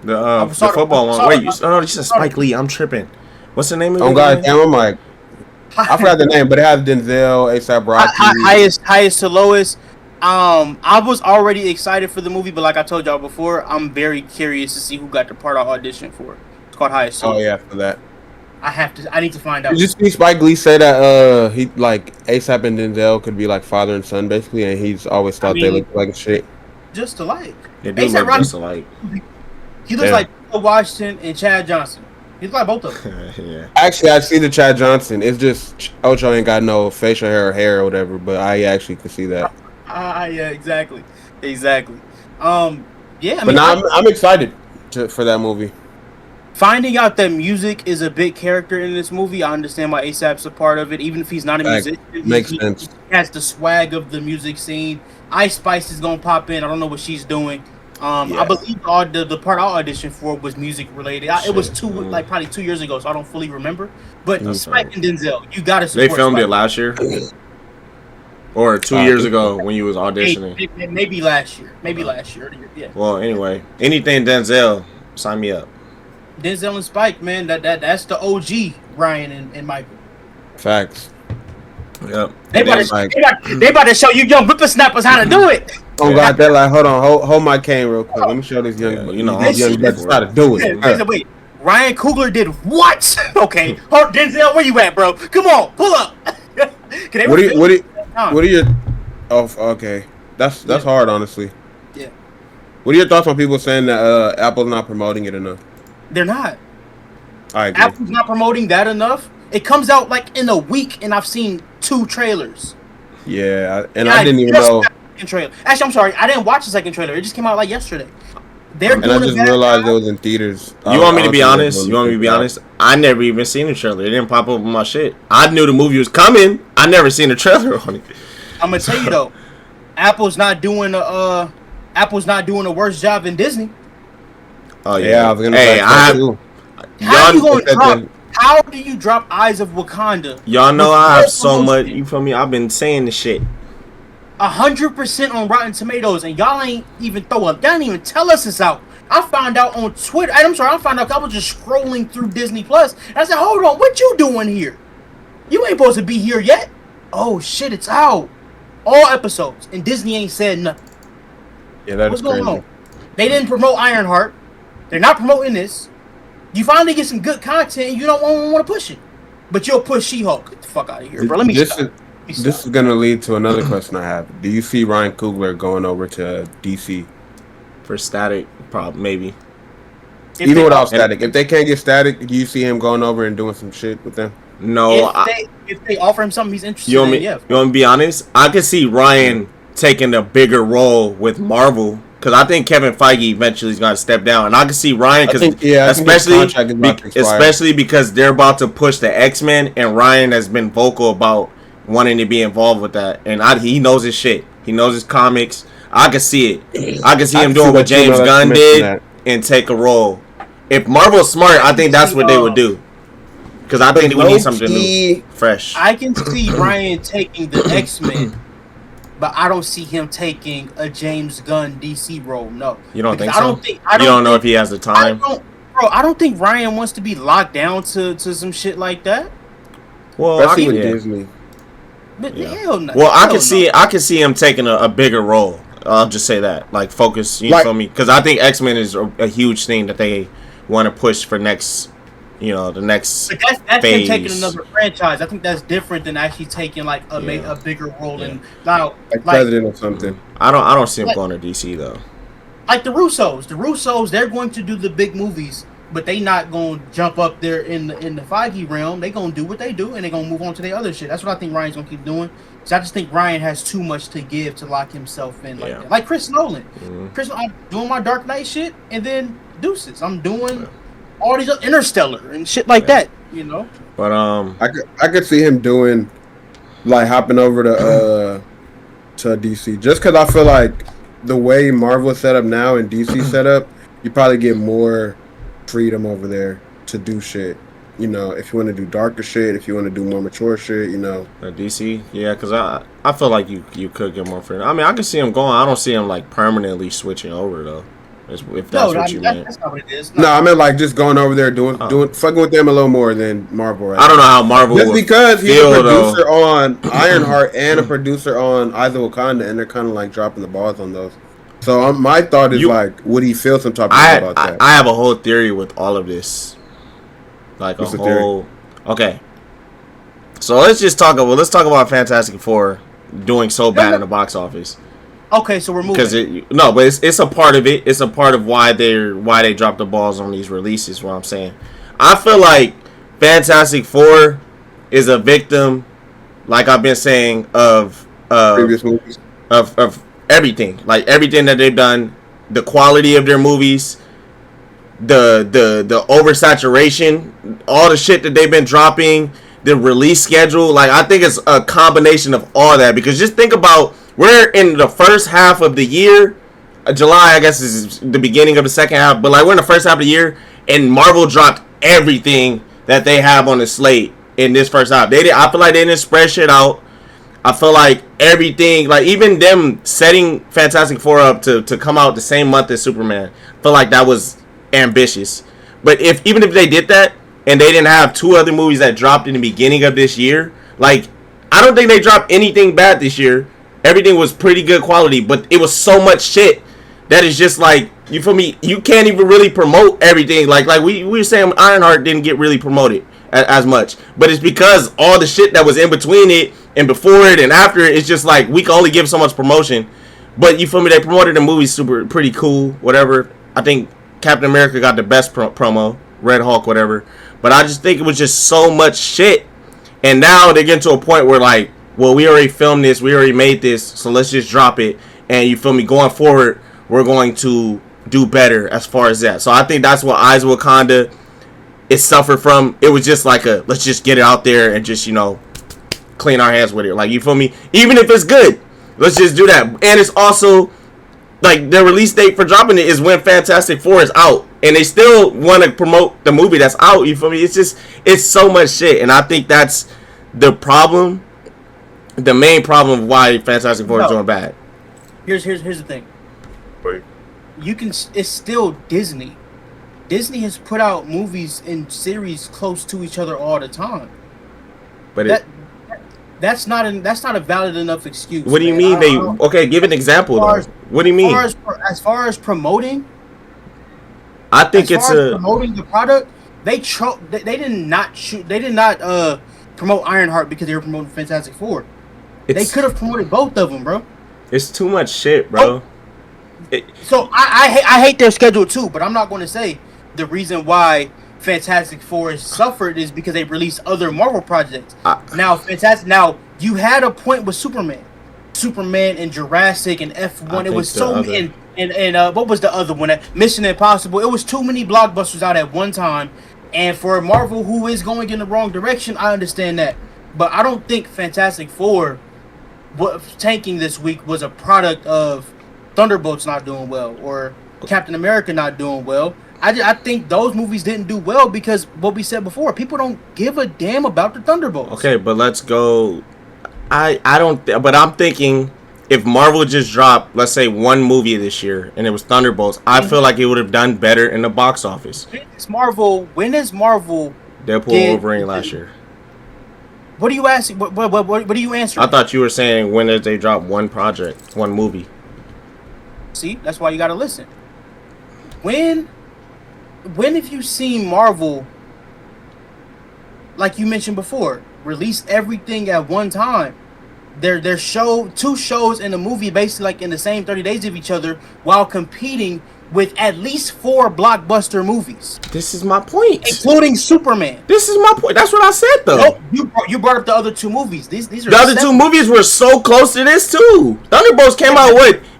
The football one. Wait, you said Spike Lee. I'm tripping. What's the name of it? Oh, God damn, I'm like, I forgot the name, but it has Denzel, A$AP Rocky. Highest to lowest. I was already excited for the movie, but like I told y'all before, I'm very curious to see who got the part I auditioned for. It's called Highest to Lowest. Oh, yeah, for that. I need to find out. Did you see Spike Lee say that he like A$AP and Denzel could be like father and son basically, and he's always thought they looked like a shit. Just alike. They do look just alike. He looks like Washington and Chad Johnson. He looks like both of them. Yeah. Actually, I see the Chad Johnson. It's just Ocho ain't got no facial hair or whatever, but I actually could see that. Yeah, exactly. Yeah, I But mean, now I'm excited for that movie. Finding out that music is a big character in this movie, I understand why ASAP's a part of it. Even if he's not a musician, Makes sense. He has the swag of the music scene. Ice Spice is gonna pop in. I don't know what she's doing. I believe the part I auditioned for was music related. It was probably 2 years ago, so I don't fully remember. But Spike and Denzel, you gotta support. They filmed Spike. it last year, or 2 years ago when you was auditioning. Maybe last year. Yeah. Well, anyway, anything Denzel, sign me up. Denzel and Spike, man, that's the OG Ryan and Michael. Facts. Yep. They about to show you young whippersnappers how to do it. Oh God, they're like, hold on, hold my cane real quick. Let me show this young, these young brothers how to do it. Wait, Ryan Coogler did what? Okay, Denzel, where you at, bro? Come on, pull up. What are your? Oh, okay, that's hard, honestly. Yeah. What are your thoughts on people saying that Apple's not promoting it enough? They're not. I agree. Apple's not promoting that enough. It comes out like in a week, and I've seen 2 trailers. Yeah, I didn't even know. Trailer. Actually, I'm sorry, I didn't watch the second trailer. It just came out like yesterday. And I just realized it was in theaters. You want me to be honest? I never even seen the trailer. It didn't pop up on my shit. I knew the movie was coming. I never seen the trailer on it. I'm gonna tell you though, Apple's not doing a worse job than Disney. Oh yeah, I was gonna say How do you drop Eyes of Wakanda? Y'all know I have so much. You feel me? I've been saying the shit. 100% on Rotten Tomatoes, and y'all ain't even y'all didn't even tell us it's out. I found out on Twitter. I was just scrolling through Disney Plus, and I said, "Hold on, what you doing here? You ain't supposed to be here yet." Oh shit, it's out, all episodes, and Disney ain't said nothing. Yeah, that's crazy. Going on? They didn't promote Ironheart. They're not promoting this. You finally get some good content, and you don't want to push it, but you'll push She-Hulk. Get the fuck out of here, bro. Let me stop. This is going to lead to another question I have. Do you see Ryan Coogler going over to DC? For Static, probably, maybe. Even without Static. If they can't get Static, do you see him going over and doing some shit with them? No. If they offer him something he's interested in, yeah. You want me to be honest? I could see Ryan taking a bigger role with Marvel. Because I think Kevin Feige eventually is going to step down. And I can see Ryan, especially because they're about to push the X-Men, and Ryan has been vocal about wanting to be involved with that, and he knows his shit. He knows his comics. I can see it. I can see him doing what James Gunn did and take a role. If Marvel's smart, I think that's what they would do. Because I think we need something new, fresh. I can see Ryan taking the X-Men, but I don't see him taking a James Gunn DC role. No, you don't think so? You don't know if he has the time. I don't think Ryan wants to be locked down to some shit like that. Well, especially with Disney. But hell no. Well, I can see him taking a bigger role. I'll just say that, like focus. You feel me? Because I think X-Men is a huge thing that they want to push for next. The next. But that's him taking another franchise. I think that's different than actually taking like a bigger role in like president or something. I don't see him going to DC though. Like the Russos, they're going to do the big movies. But they not gonna jump up there in the Feige realm. They gonna do what they do, and they gonna move on to their other shit. That's what I think Ryan's gonna keep doing. So I just think Ryan has too much to give to lock himself in like that. Like Chris Nolan. I'm doing my Dark Knight shit, and then deuces. I'm doing all these other Interstellar and shit like that. But I could see him doing like hopping over to DC just because I feel like the way Marvel is set up now and DC set up, you probably get more freedom over there to do shit. If you want to do darker shit, if you want to do more mature shit, DC, yeah, because I feel like you could get more freedom. I mean, I can see him going. I don't see him like permanently switching over though. If that's what you meant. That's not what it is. No, I mean like just going over there doing fucking with them a little more than Marvel. Right I don't know how Marvel. Just because he's a producer on Ironheart and a producer on Eyes of Wakanda, and they're kind of like dropping the balls on those. So my thought is would he feel some type of way about that? I have a whole theory with all of this. Like what's the theory? Okay. So let's talk about Fantastic Four doing so bad in the box office. Okay, so we're moving. But it's a part of it. It's a part of why they drop the balls on these releases. What I'm saying, I feel like Fantastic Four is a victim, like I've been saying, of previous movies. of everything, like everything that they've done, the quality of their movies, the oversaturation, all the shit that they've been dropping, the release schedule. Like, I think it's a combination of all that, because just think about, we're in the first half of the year. July, I guess, is the beginning of the second half, but like, we're in the first half of the year, and Marvel dropped everything that they have on the slate in this first half. I feel like they didn't spread shit out. I feel like everything, like even them setting Fantastic Four up to come out the same month as Superman, I feel like that was ambitious. But even if they did that and they didn't have two other movies that dropped in the beginning of this year, like, I don't think they dropped anything bad this year. Everything was pretty good quality, but it was so much shit that is just like, you feel me? You can't even really promote everything. Like we were saying, Ironheart didn't get really promoted as much, but it's because all the shit that was in between it and before it and after it, it's just like, we can only give so much promotion. But you feel me? They promoted the movie pretty cool, whatever. I think Captain America got the best promo, Red Hulk, whatever. But I just think it was just so much shit. And now they're getting to a point where, like, well, we already filmed this, we already made this, so let's just drop it. And you feel me? Going forward, we're going to do better as far as that. So I think that's what Eyes of Wakanda, it suffered from. It was just like let's just get it out there and just, clean our hands with it. Like, you feel me? Even if it's good, let's just do that. And it's also, like, the release date for dropping it is when Fantastic Four is out. And they still want to promote the movie that's out. You feel me? It's so much shit. And I think that's the problem. The main problem of why Fantastic Four is doing bad. Here's the thing. Wait. It's still Disney. Disney has put out movies and series close to each other all the time. But that's not a valid enough excuse. What do you mean okay, give an example though. What do you mean? As far as promoting, I think promoting the product, they did not promote Ironheart because they were promoting Fantastic Four. They could have promoted both of them, bro. It's too much shit, bro. So I hate their schedule too, but I'm not going to say the reason why Fantastic Four suffered is because they released other Marvel projects. Now you had a point with Superman and Jurassic and F1. It was so many, and what was the other one? Mission Impossible. It was too many blockbusters out at one time. And for Marvel, who is going in the wrong direction, I understand that. But I don't think Fantastic Four, tanking this week, was a product of Thunderbolts not doing well or Captain America not doing well. I think those movies didn't do well because what we said before, people don't give a damn about the Thunderbolts. Okay, but let's go. But I'm thinking, if Marvel just dropped, let's say, one movie this year and it was Thunderbolts, I feel like it would have done better in the box office. When is Marvel Deadpool Wolverine last year? What are you asking? What are you answering? I thought you were saying when did they drop one movie? See, that's why you gotta listen. When have you seen Marvel, like you mentioned before, release everything at one time? Their two shows in a movie basically like in the same 30 days of each other while competing with at least 4 blockbuster movies. This is my point. Including Superman. This is my point. That's what I said though. No, you brought up the other 2 movies. These are the other 2 movies were so close to this too. Thunderbolts came out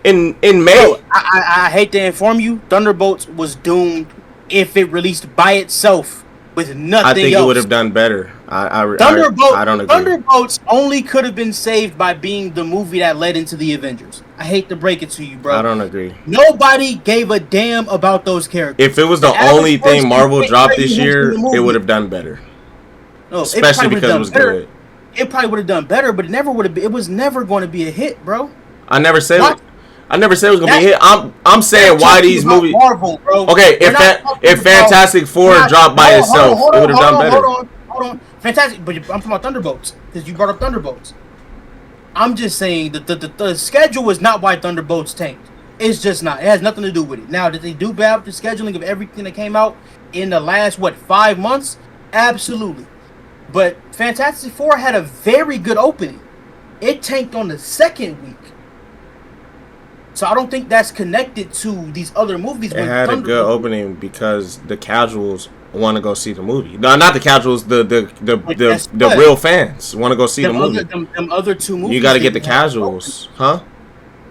in May. Bro, I hate to inform you, Thunderbolts was doomed if it released by itself with nothing else. I think it would have done better. I don't agree. Thunderbolts only could have been saved by being the movie that led into the Avengers. I hate to break it to you, bro. I don't agree. Nobody gave a damn about those characters. If it was the only thing Marvel dropped this year, it would have done better. No, especially because it was good. It probably would have done better, but it was never going to be a hit, bro. I never said it was going to be a hit. I'm saying why these movies. Marvel, bro. Okay, if Fantastic Four dropped by itself, it would have done better. Hold on. Fantastic, but I'm talking about Thunderbolts because you brought up Thunderbolts. I'm just saying that the schedule is not why Thunderbolts tanked. It's just not. It has nothing to do with it. Now, did they do bad with the scheduling of everything that came out in the last 5 months? Absolutely. But Fantastic Four had a very good opening. It tanked on the second week. So I don't think that's connected to these other movies. It had a good opening because the casuals want to go see the movie. No, not the casuals. The real fans want to go see the movie. Them other 2 movies. You got to get the casuals, huh?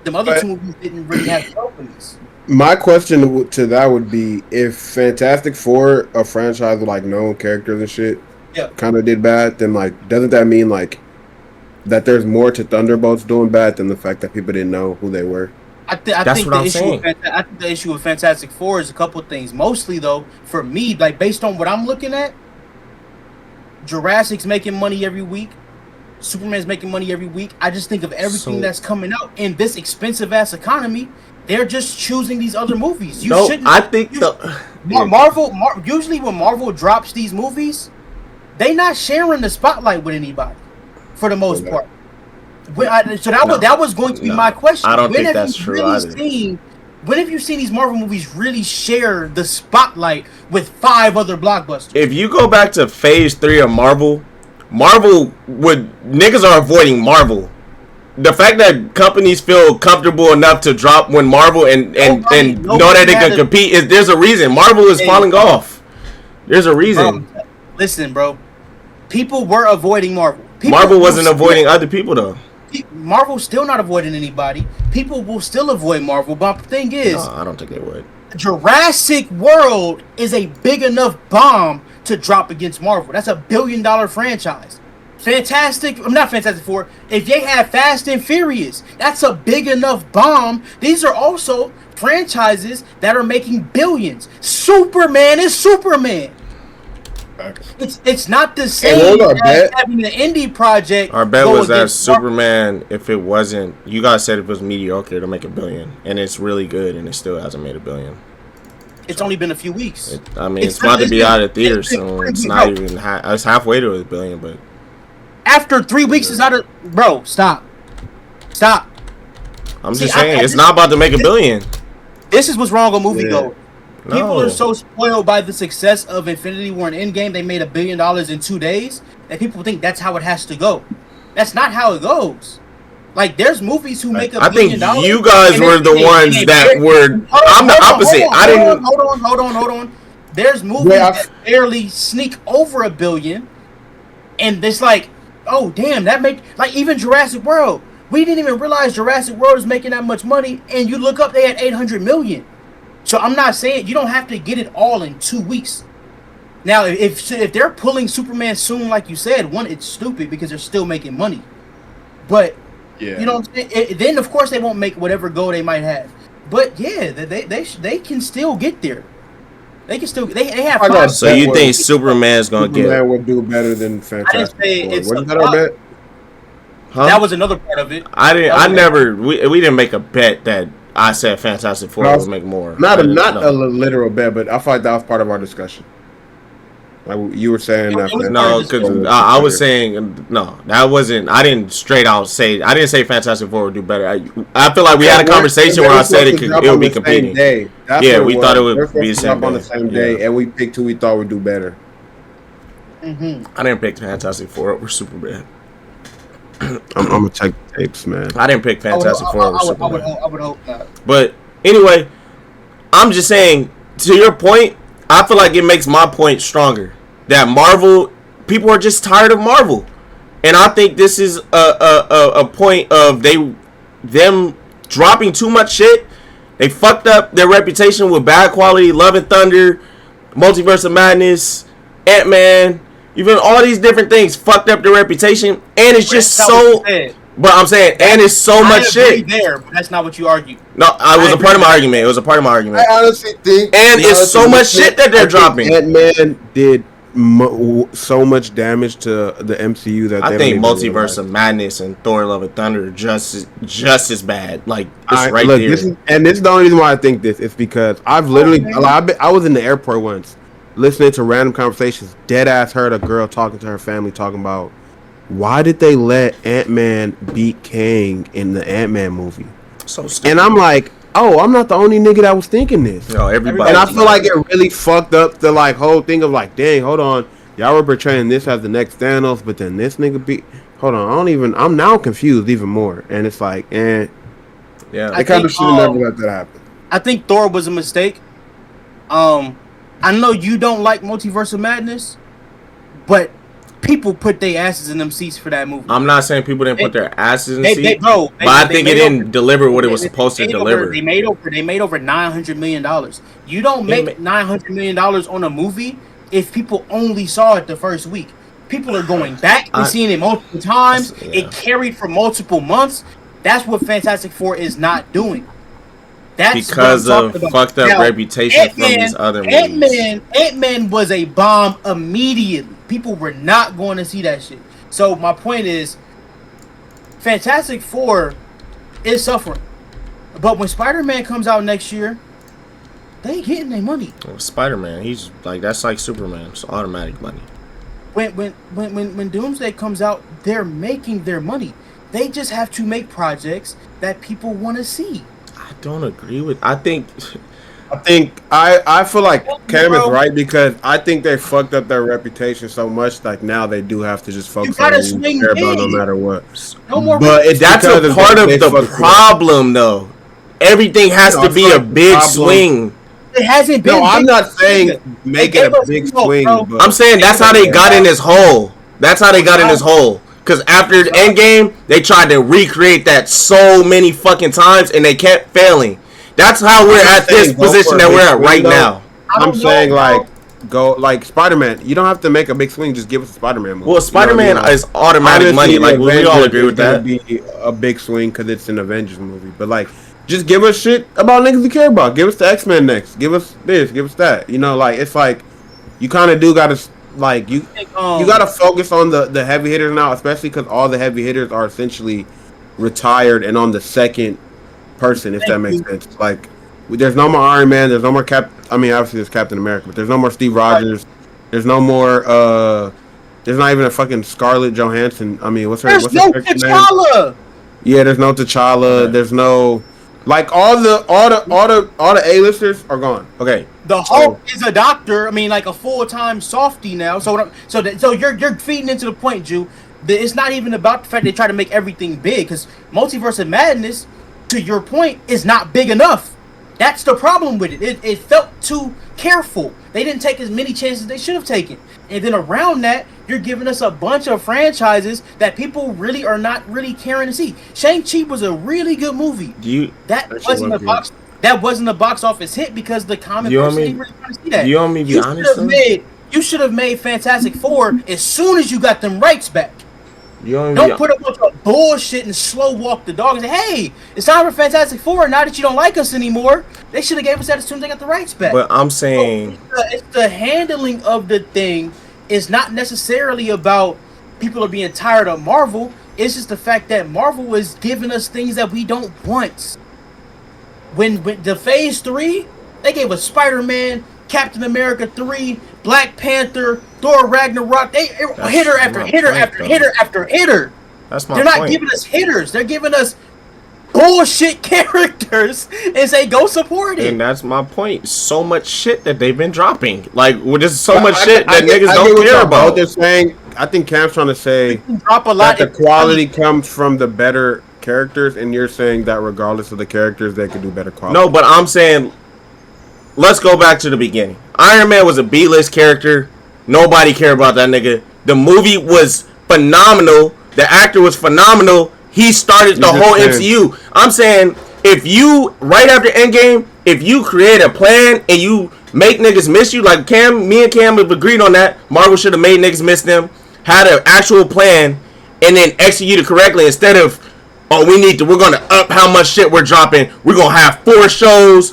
Them other two movies didn't really have companies. My question to that would be, if Fantastic Four, a franchise with like known characters and shit, kind of did bad, then like doesn't that mean like that there's more to Thunderbolts doing bad than the fact that people didn't know who they were? I think the issue with Fantastic Four is a couple of things. Mostly though, for me, like based on what I'm looking at, Jurassic's making money every week. Superman's making money every week. I just think of everything that's coming out in this expensive ass economy. They're just choosing these other movies. I think Marvel. Usually, when Marvel drops these movies, they not sharing the spotlight with anybody, for the most part. That was going to be my question. I don't think that's true either. When have you seen these Marvel movies really share the spotlight with 5 other blockbusters? If you go back to Phase 3 of Marvel niggas are avoiding Marvel. The fact that companies feel comfortable enough to drop when Marvel and know that they can compete there's a reason. Marvel is falling off. There's a reason. Bro, listen, bro. People were avoiding Marvel. Marvel wasn't avoiding other people though. Marvel's still not avoiding anybody. People will still avoid Marvel. But the thing is, no, I don't think they would. Jurassic World is a big enough bomb to drop against Marvel. That's a $1 billion franchise. Not Fantastic Four. If they have Fast and Furious, that's a big enough bomb. These are also franchises that are making billions. Superman is Superman. It's not the same as having an indie project. Our bet was that Superman, if it wasn't, you guys said if it was mediocre to make $1 billion, and it's really good, and it still hasn't made $1 billion. It's only been a few weeks. It's about to be out of theaters soon. It's not even. It's halfway to $1 billion, but after 3 weeks, it's out of. Bro, stop. I'm just saying, it's not about to make $1 billion. This is what's wrong with movie go. People are so spoiled by the success of Infinity War and Endgame. They made $1 billion in 2 days, that people think that's how it has to go. That's not how it goes. Like, there's movies who make $1 billion. I think you guys were the ones that were. I'm the opposite. I didn't. Hold on. There's movies that barely sneak over $1 billion, and it's like, oh damn, that make like even Jurassic World. We didn't even realize Jurassic World is making that much money, and you look up, they had 800 million. So I'm not saying you don't have to get it all in 2 weeks. Now, if they're pulling Superman soon, like you said, one, it's stupid because they're still making money. But you know what I'm saying? Then of course they won't make whatever goal they might have. But yeah, they can still get there. They can still they have. So you think Superman would do better than Fantastic Four? Wasn't that our bet? Huh? That was another part of it. We didn't make a bet that I said Fantastic Four would make more. Not a literal bet, but I feel like that was part of our discussion. Like you were saying that. No, because I was saying no. That wasn't. I didn't straight out say. I didn't say Fantastic Four would do better. I feel like we had a converation where I said it would be competing. We thought it would be the same on the same day, and we picked who we thought would do better. I didn't pick Fantastic Four over Superman. I'm gonna check the tapes, man. I didn't pick Fantastic Four over Superman. I would hope not. But anyway, I'm just saying, to your point, I feel like it makes my point stronger. That Marvel, people are just tired of Marvel. And I think this is a point of them dropping too much shit. They fucked up their reputation with bad quality Love and Thunder, Multiverse of Madness, Ant-Man. Even all these different things fucked up their reputation, and it's just so. But I'm saying, and it's so much shit. There, but that's not what you argue. No, it was a part of my argument. It was a part of my argument. I honestly think, and it's so much shit that they're dropping. Ant-Man did so much damage to the MCU that I think Multiverse of Madness and Thor: Love and Thunder are just as bad. Like it's right there. This is the only reason why I think this. It's because I've literally, I was in the airport once, listening to random conversations. Dead ass heard a girl talking to her family talking about why did they let Ant-Man beat Kang in the Ant-Man movie? So stupid. And I'm like, oh, I'm not the only nigga that was thinking this. No, everybody. And I feel like it really fucked up the like whole thing of like, dang, hold on, y'all were portraying this as the next Thanos, but then this nigga beat. Hold on, I'm now confused even more, and it's like, yeah, I kind of should have never let that happen. I think Thor was a mistake. I know you don't like Multiverse of Madness, but people put their asses in them seats for that movie. I'm not saying people didn't put their asses in seats, but I think it didn't deliver what it was supposed to deliver. They made over $900 million. You don't make $900 million on a movie if people only saw it the first week. People are going back and seeing it multiple times. Yeah. It carried for multiple months. That's what Fantastic Four is not doing. That's because of fucked up reputation from these other movies. Ant-Man was a bomb immediately. People were not going to see that shit. So my point is, Fantastic Four is suffering. But when Spider-Man comes out next year, they getting their money. Well, Spider-Man, he's like, that's like Superman. It's automatic money. When Doomsday comes out, they're making their money. They just have to make projects that people want to see. I don't agree with. I feel like Cam is right because I think they fucked up their reputation so much. Like now they do have to just focus on what you care about no matter what. No more. But that's a part of the problem, though. Everything has to be a big swing. It hasn't been. No, I'm not saying make it a big swing. But I'm saying that's how they got in this hole. That's how they got in this hole. Because after the Endgame, they tried to recreate that so many fucking times, and they kept failing. That's how we're at this position that we're at right now. I'm saying, go like Spider-Man. You don't have to make a big swing. Just give us a Spider-Man movie. Well, Spider-Man is automatic money. Like, we all agree with that. Be a big swing because it's an Avengers movie. But, like, just give us shit about niggas we care about. Give us the X-Men next. Give us this. Give us that. You know, like, it's like, you kind of do got to... Like you gotta focus on the heavy hitters now, especially because all the heavy hitters are essentially retired and on the second person, if that makes sense. Like, there's no more Iron Man, there's no more obviously there's Captain America, but there's no more Steve Rogers, there's no more there's not even a fucking Scarlett Johansson. I mean, what's her name? T'Challa. Yeah, there's no T'Challa. Okay. There's no all the A-listers are gone. Okay. The Hulk is a doctor. I mean, like a full-time softie now. So you're feeding into the point, Jew. It's not even about the fact they try to make everything big. Because Multiverse of Madness, to your point, is not big enough. That's the problem with it. It felt too careful. They didn't take as many chances they should have taken. And then around that, you're giving us a bunch of franchises that people really are not really caring to see. Shang-Chi was a really good movie. That wasn't a box office hit because the comic person didn't really want to see that. You want me to be honest? You should have made Fantastic Four as soon as you got them rights back. Don't put a bunch of bullshit and slow walk the dog and say, hey, it's time for Fantastic Four now that you don't like us anymore. They should have gave us that as soon as they got the rights back. But I'm saying... it's the handling of the thing. It's not necessarily about people are being tired of Marvel. It's just the fact that Marvel is giving us things that we don't want. When the Phase 3, they gave us Spider-Man, Captain America 3, Black Panther, Thor Ragnarok. They hitter after hitter after hitter after hitter. That's my They're not giving us hitters. They're giving us bullshit characters and say go support it. And that's my point. So much shit that they've been dropping. Like, there's so much shit that niggas don't care about. They're saying, I think Cam's trying to say drop a lot that the quality comes from the better characters, and you're saying that regardless of the characters, they could do better quality. No, but I'm saying, let's go back to the beginning. Iron Man was a B-list character. Nobody cared about that nigga. The movie was phenomenal. The actor was phenomenal. He started the whole MCU. I'm saying, if you, right after Endgame, if you create a plan and you make niggas miss you, like me and Cam have agreed on that, Marvel should have made niggas miss them, had an actual plan, and then executed correctly instead of, we're going to up how much shit we're dropping. We're going to have 4 shows,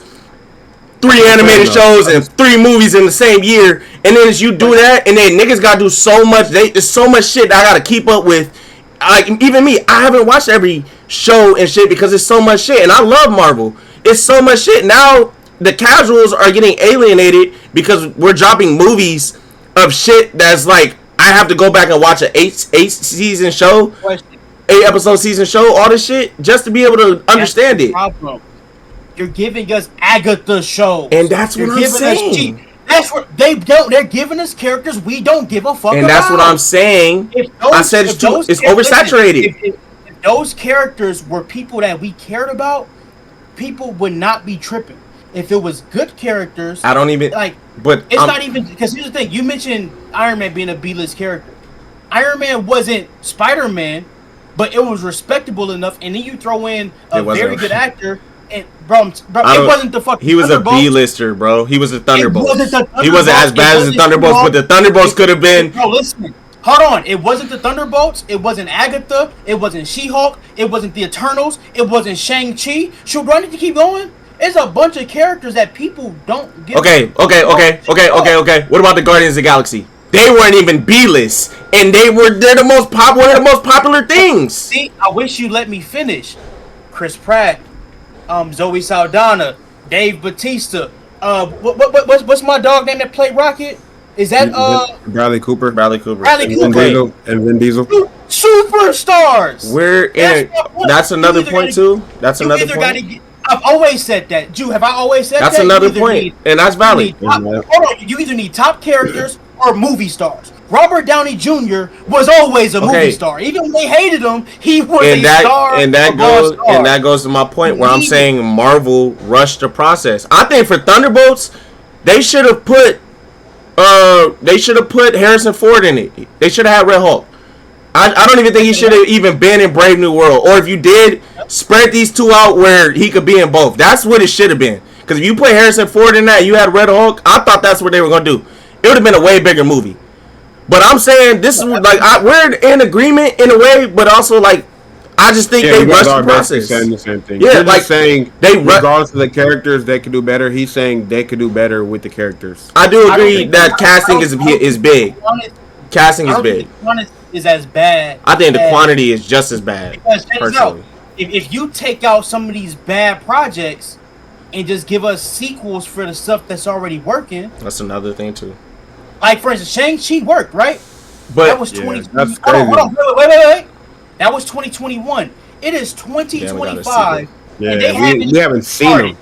3 animated shows, and 3 movies in the same year. And then as you do that, and then niggas got to do so much. There's so much shit that I got to keep up with. Like, even me, I haven't watched every show and shit because it's so much shit. And I love Marvel. It's so much shit. Now, the casuals are getting alienated because we're dropping movies of shit that's like, I have to go back and watch an 8-season show. 8-episode season show, all this shit, just to be able to understand it. Problem. You're giving us Agatha shows, and that's what I'm saying. That's what they're giving us characters we don't give a fuck about. And that's what I'm saying. I said it's oversaturated. If those characters were people that we cared about, people would not be tripping. If it was good characters, I don't even like. But it's not even because here's the thing. You mentioned Iron Man being a B-list character. Iron Man wasn't Spider-Man, but it was respectable enough. And then you throw in a very good actor. And bro, it wasn't the fucking. He was a B-lister, bro. He was a Thunderbolt. He wasn't as bad as the Thunderbolts, but the Thunderbolts could have been. Bro, listen. Hold on. It wasn't the Thunderbolts. It wasn't Agatha. It wasn't She-Hulk. It wasn't the Eternals. It wasn't Shang-Chi. Should I need to keep going? It's a bunch of characters that people don't give. Okay. What about the Guardians of the Galaxy? They weren't even B-list, and they're the most one of the most popular things. See, I wish you let me finish. Chris Pratt, Zoe Saldana, Dave Bautista. What's my dog name that played Rocket? Is that Bradley Cooper? And Vin Diesel. Superstars. We're in. That's another point too. That's another point. I've always said that. Drew, have I always said that? That's another point, and that's valid. You either need top characters or movie stars. Robert Downey Jr. was always a movie star. Even when they hated him, he was a star. And that goes to my point where I'm saying Marvel rushed the process. I think for Thunderbolts, they should have put Harrison Ford in it. They should have had Red Hulk. I don't even think he should have even been in Brave New World. Or if you did, spread these two out where he could be in both. That's what it should have been. Because if you put Harrison Ford in that, you had Red Hulk. I thought that's what they were going to do. It would have been a way bigger movie. But I'm saying this is like we're in agreement in a way, but also like I just think they rushed the process. Saying the same thing. Yeah, you're like just saying regardless of the characters, they could do better. He's saying they could do better with the characters. I do agree that casting is big. Casting is big. Is as bad. I think the quantity is just as bad. Personally, if you take out some of these bad projects and just give us sequels for the stuff that's already working, that's another thing too. Like for instance, Shang-Chi worked, right? But that was 20. That's crazy. Hold on, wait. That was 2021. It is 2025. Yeah, we haven't seen him.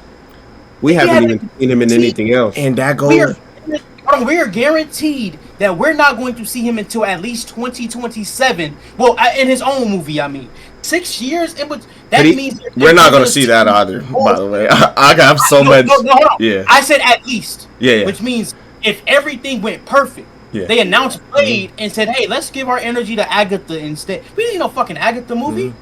We haven't even seen him in anything else. And that goes. We are guaranteed that we're not going to see him until at least 2027. Well, in his own movie, I mean. 6 years? That means... We're not going to see that either, by the way. I got so much... No, hold on. Yeah. I said at least. Yeah. Which means if everything went perfect, they announced Blade and said, hey, let's give our energy to Agatha instead. We didn't know fucking Agatha movie.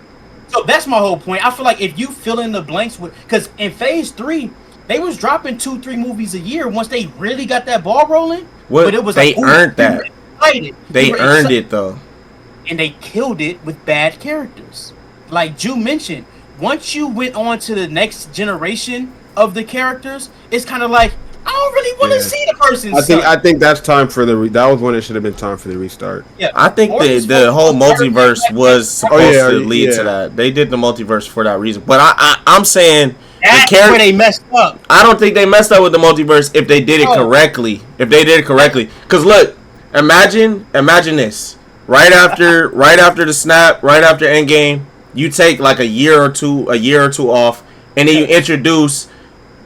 So that's my whole point. I feel like if you fill in the blanks with... Because in Phase 3... They was dropping 2-3 movies a year once they really got that ball rolling. But it was earned that. They earned it though, and they killed it with bad characters. Like Drew mentioned, once you went on to the next generation of the characters, it's kind of like I don't really want to see the person. I think that's time for that was when it should have been time for the restart. Yeah, I think the whole multiverse was supposed to lead to that. They did the multiverse for that reason. But I'm saying. That's where they messed up. I don't think they messed up with the multiverse if they did it correctly. Because look, imagine this. Right after the snap, right after Endgame, you take like a year or two off, and then you introduce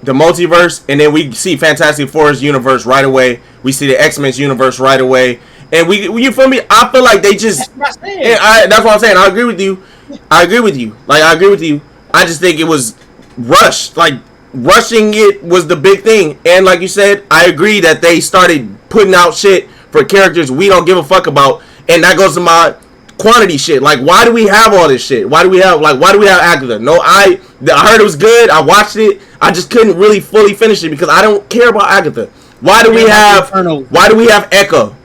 the multiverse, and then we see Fantastic Four's universe right away. We see the X-Men's universe right away, and you feel me? I feel like they just. That's what I'm saying. I agree with you. I agree with you. I just think it was rushed. Rushing it was the big thing. And like you said, I agree that they started putting out shit for characters we don't give a fuck about. And that goes to my quantity shit. Like, why do we have all this shit? Why do we have Agatha? No, I heard it was good. I watched it. I just couldn't really fully finish it because I don't care about Agatha. Why do we have Echo?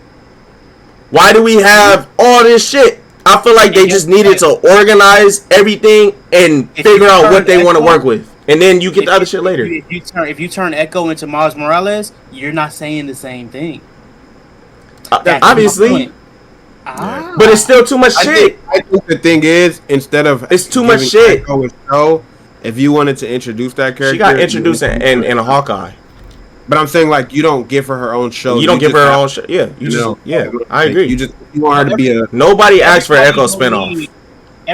Why do we have all this shit? I feel like they just needed to organize everything and figure out what they want to work with. And then you get the other shit later. If you turn Echo into Miles Morales, you're not saying the same thing. Obviously. But it's still too much shit. I think the thing is, instead of it's too much shit. Echo a show, if you wanted to introduce that character, she got introduced in a Hawkeye. But I'm saying, like, you don't give her own show. You don't give her own show. Yeah, I agree. You want her to be a. Nobody asked for Echo spinoff.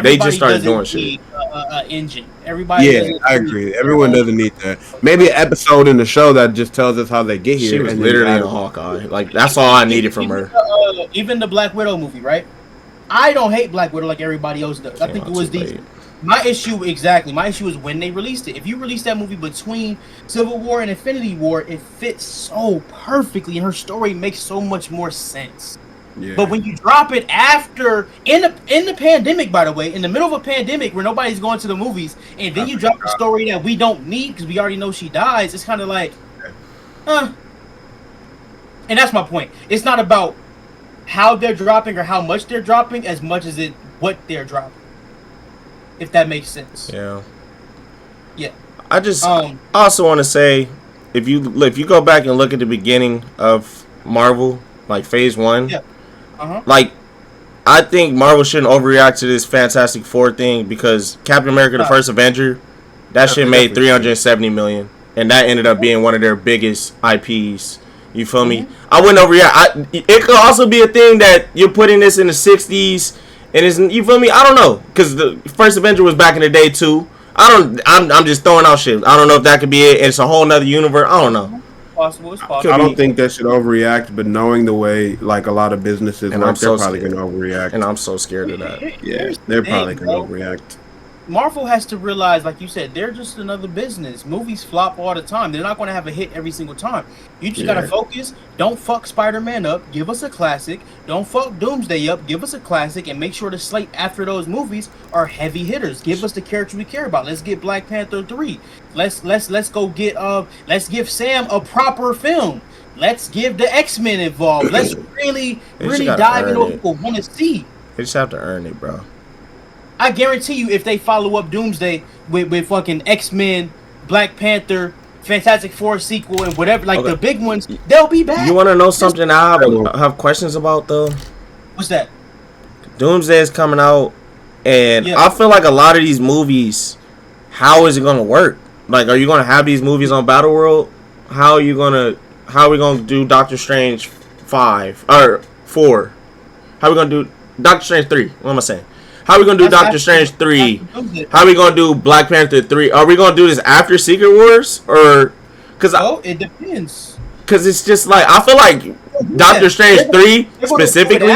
They just started doing shit. Engine. Everybody. I agree. Everyone doesn't need that. Maybe an episode in the show that just tells us how they get here. She was literally a Hawkeye. Like, that's all I needed from her. Even the Black Widow movie, right? I don't hate Black Widow like everybody else does. I think it was decent. My issue is when they released it. If you release that movie between Civil War and Infinity War, it fits so perfectly, and her story makes so much more sense. Yeah. But when you drop it after in the pandemic, by the way, in the middle of a pandemic where nobody's going to the movies, and then you drop a story that we don't need because we already know she dies, it's kind of like, And that's my point. It's not about how they're dropping or how much they're dropping, as much as what they're dropping. If that makes sense. Yeah. Yeah. I also want to say, if you go back and look at the beginning of Marvel, like Phase 1. Yeah. Like, I think Marvel shouldn't overreact to this Fantastic Four thing because Captain America: The First Avenger, that shit made $370 million, and that ended up being one of their biggest IPs. You feel me? I wouldn't overreact. It could also be a thing that you're putting this in the '60s, and it's, you feel me? I don't know, because the First Avenger was back in the day too. I'm just throwing out shit. I don't know if that could be it. It's a whole nother universe. I don't know. It's possible. I don't think they should overreact, but knowing the way like a lot of businesses work, they're probably going to overreact. And I'm so scared of that. Yeah, they're probably going to overreact. Marvel has to realize, like you said, they're just another business. Movies flop all the time. They're not going to have a hit every single time. You just got to focus. Don't fuck Spider-Man up. Give us a classic. Don't fuck Doomsday up. Give us a classic, and make sure the slate after those movies are heavy hitters. Give us the character we care about. Let's get Black Panther 3. Let's go get let's give Sam a proper film. Let's give the X-Men involved. Let's really dive into what people want to see. They just have to earn it, bro. I guarantee you, if they follow up Doomsday with fucking X-Men, Black Panther, Fantastic Four sequel, and whatever, like the big ones, they'll be back. You want to know something I have questions about, though? What's that? Doomsday is coming out, and I feel like a lot of these movies, how is it going to work? Like, are you going to have these movies on Battle World? How are we going to do Doctor Strange 5 or 4? How are we going to do Doctor Strange 3? What am I saying? How are we going to do Doctor Strange 3? How are we going to do Black Panther 3? Are we going to do this after Secret Wars? Or it depends. Because it's just like, I feel like Doctor Strange 3 specifically.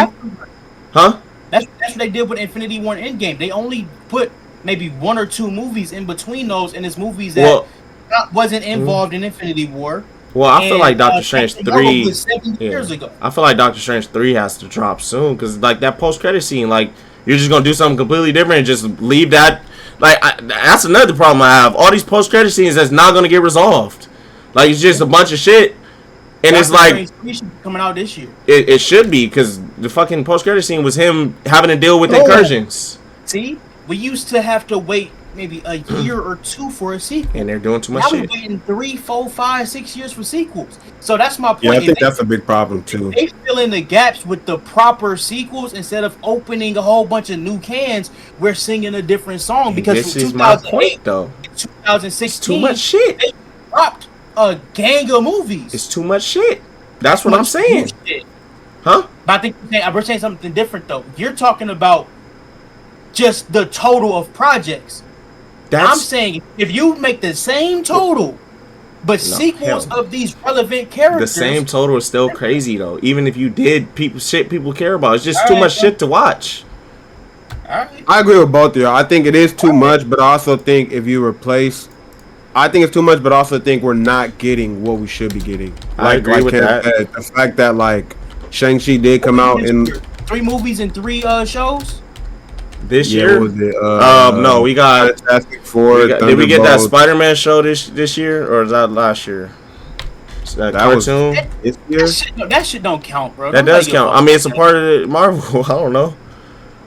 Huh? That's what they did with Infinity War and Endgame. They only put maybe 1 or 2 movies in between those, and it's movies that wasn't involved in Infinity War. Well, I feel like Doctor Strange 3 was 7 years ago. I feel like Doctor Strange 3 has to drop soon, because like that post-credit scene, like, you're just gonna do something completely different and just leave that. Like, that's another problem I have. All these post-credit scenes that's not gonna get resolved. Like, it's just a bunch of shit, and it's like coming out this year. It should be, because the fucking post-credit scene was him having to deal with incursions. See, we used to have to wait maybe a year or 2 for a sequel, and they're doing too much shit. Now we're waiting 3, 4, 5, 6 years for sequels. So that's my point. Yeah, I think that's a big problem too. They fill in the gaps with the proper sequels instead of opening a whole bunch of new cans. We're singing a different song because this is my point, though. 2016, it's too much shit. They dropped a gang of movies. It's too much shit. That's what I'm saying. Huh? But I think we're saying something different though. You're talking about just the total of projects. I'm saying if you make the same total, but sequels of these relevant characters, the same total is still crazy though. Even if you did people care about, it's just too much shit to watch. I agree with both of y'all. I think it is too much, but I also think if you replace, I think it's too much, but I also think we're not getting what we should be getting. I agree with that. The fact that like Shang-Chi did come out in 3 movies and 3 shows. This year? What was it? No, we got Fantastic Four. Did we get that Spider-Man show this year, or is that last year? That cartoon? This year? That shit don't count, bro. That does count. I mean, it's a part of the Marvel. I don't know.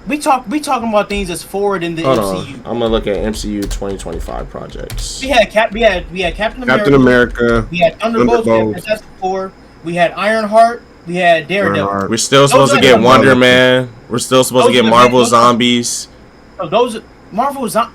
We talking about things that's forward in the MCU. I'm gonna look at MCU 2025 projects. We had Captain America. We had Thunderbolts. We had Fantastic Four. We had Ironheart. We had Daredevil. We're still supposed to get Wonder Man. We're still supposed to get Marvel Zombies. So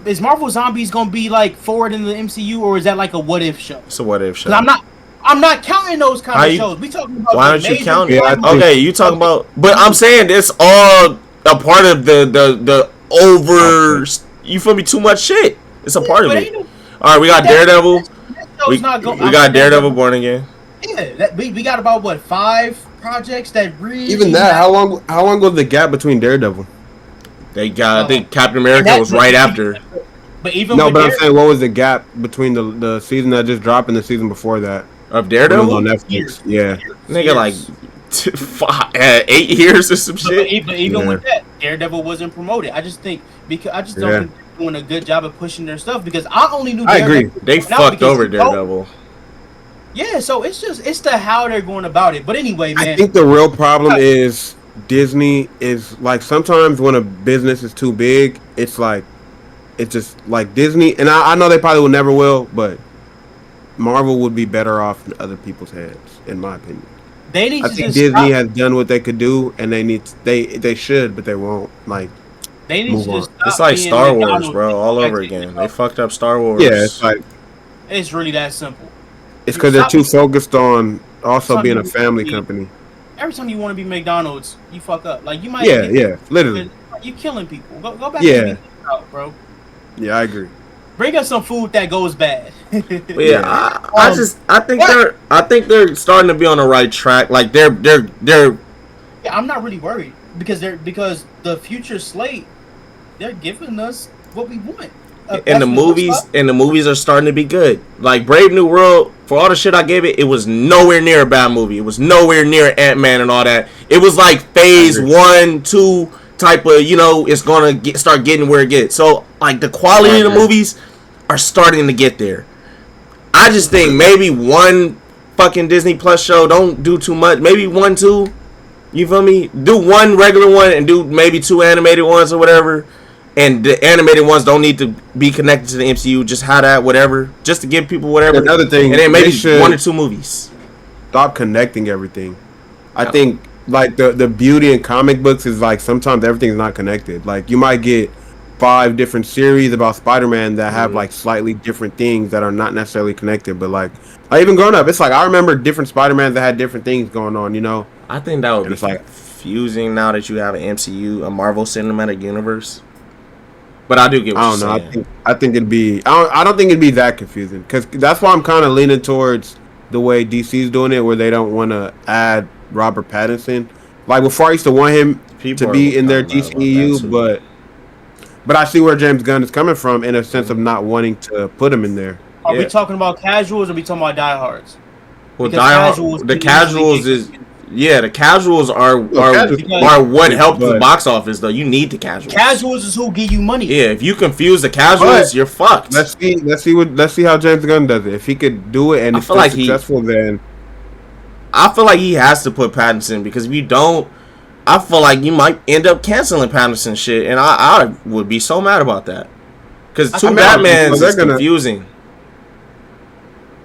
is Marvel Zombies gonna be like forward in the MCU, or is that like a what if show? It's a what if show. I'm not counting those kind of shows. We talking about. Why aren't you counting? Okay, you talking about. But I'm saying it's all a part of the over. You feel me? Too much shit. It's a part of it. All right, we got Daredevil. We got Daredevil Born Again. Yeah, we got about what 5 projects that really. Even that, how long was the gap between Daredevil? They got. I think Captain America was right after. But even but I'm saying, what was the gap between the season that just dropped and the season before that of Daredevil on Netflix? Yeah, nigga, like 8 years or some shit. But even with that, Daredevil wasn't promoted. I just think I just don't think they're doing a good job of pushing their stuff because I only knew. I agree. They fucked over Daredevil. Yeah, so it's the how they're going about it. But anyway, man, I think the real problem is Disney is like sometimes when a business is too big, it's like it's just like Disney, and I know they probably will, but Marvel would be better off in other people's hands, in my opinion. They need I to think just Disney stop. has done what they could do, and they should, but they won't. Like They need to just stop. It's like being Star Wars, McDonald's bro, all over expected, again. bro. They fucked up Star Wars. Yeah, it's like It's really that simple. it's because they're too focused on also being a family be, company. Every time you want to be McDonald's, you fuck up. Like you might. Yeah, literally. You killing people. Go back. Yeah. And out, bro. Yeah, I agree. Bring us some food that goes bad. I think they're starting to be on the right track. Like they're. Yeah, I'm not really worried because the future slate, they're giving us what we want. And the movies are starting to be good. Like Brave New World, for all the shit I gave it, it was nowhere near a bad movie. It was nowhere near Ant-Man and all that. It was like phase 1, 2 type of, it's gonna start getting where it gets. So like the quality of the movies are starting to get there. I just think maybe one fucking Disney Plus show, don't do too much. Maybe 1, 2. You feel me? Do one regular one and do maybe 2 animated ones or whatever. And the animated ones don't need to be connected to the MCU. Just have that, whatever. Just to give people whatever. Another thing, and then maybe 1 or 2 movies. Stop connecting everything. I think like the beauty in comic books is like sometimes everything's not connected. Like you might get 5 different series about Spider-Man that have like slightly different things that are not necessarily connected. But like even growing up, it's like I remember different Spider-Mans that had different things going on. I think that would be confusing now that you have an MCU, a Marvel Cinematic Universe. But I do get what you're saying. I think it'd be. I don't think it'd be that confusing because that's why I'm kind of leaning towards the way DC's doing it, where they don't want to add Robert Pattinson. Like before, I used to want him to be in their DCEU, but I see where James Gunn is coming from in a sense of not wanting to put him in there. Are we talking about casuals or are we talking about diehards? Well, the casuals is. Yeah, the casuals are what helped the box office though. You need the casuals. Casuals is who give you money. Yeah, if you confuse the casuals, you're fucked. Let's see how James Gunn does it. If he could do it and it's successful, then I feel like he has to put Pattinson because if you don't, I feel like you might end up canceling Pattinson shit, and I would be so mad about that because Batmans is confusing.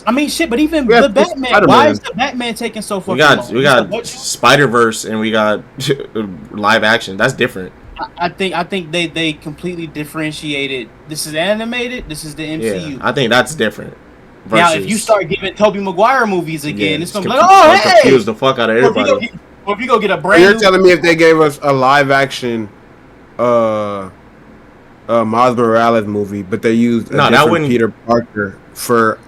I mean, shit, but even the Batman. Spider-Man. Why is the Batman taking so fucking long? We got Spider-Verse and we got live action. That's different. I think they completely differentiated. This is animated. This is the MCU. Yeah, I think that's different. Now, if you start giving Tobey Maguire movies again, it's gonna be like, oh, hey, confuse the fuck out of everybody. Or if you go get a brand. You're telling me if they gave us a live action, Miles Morales movie, but they used a different Peter Parker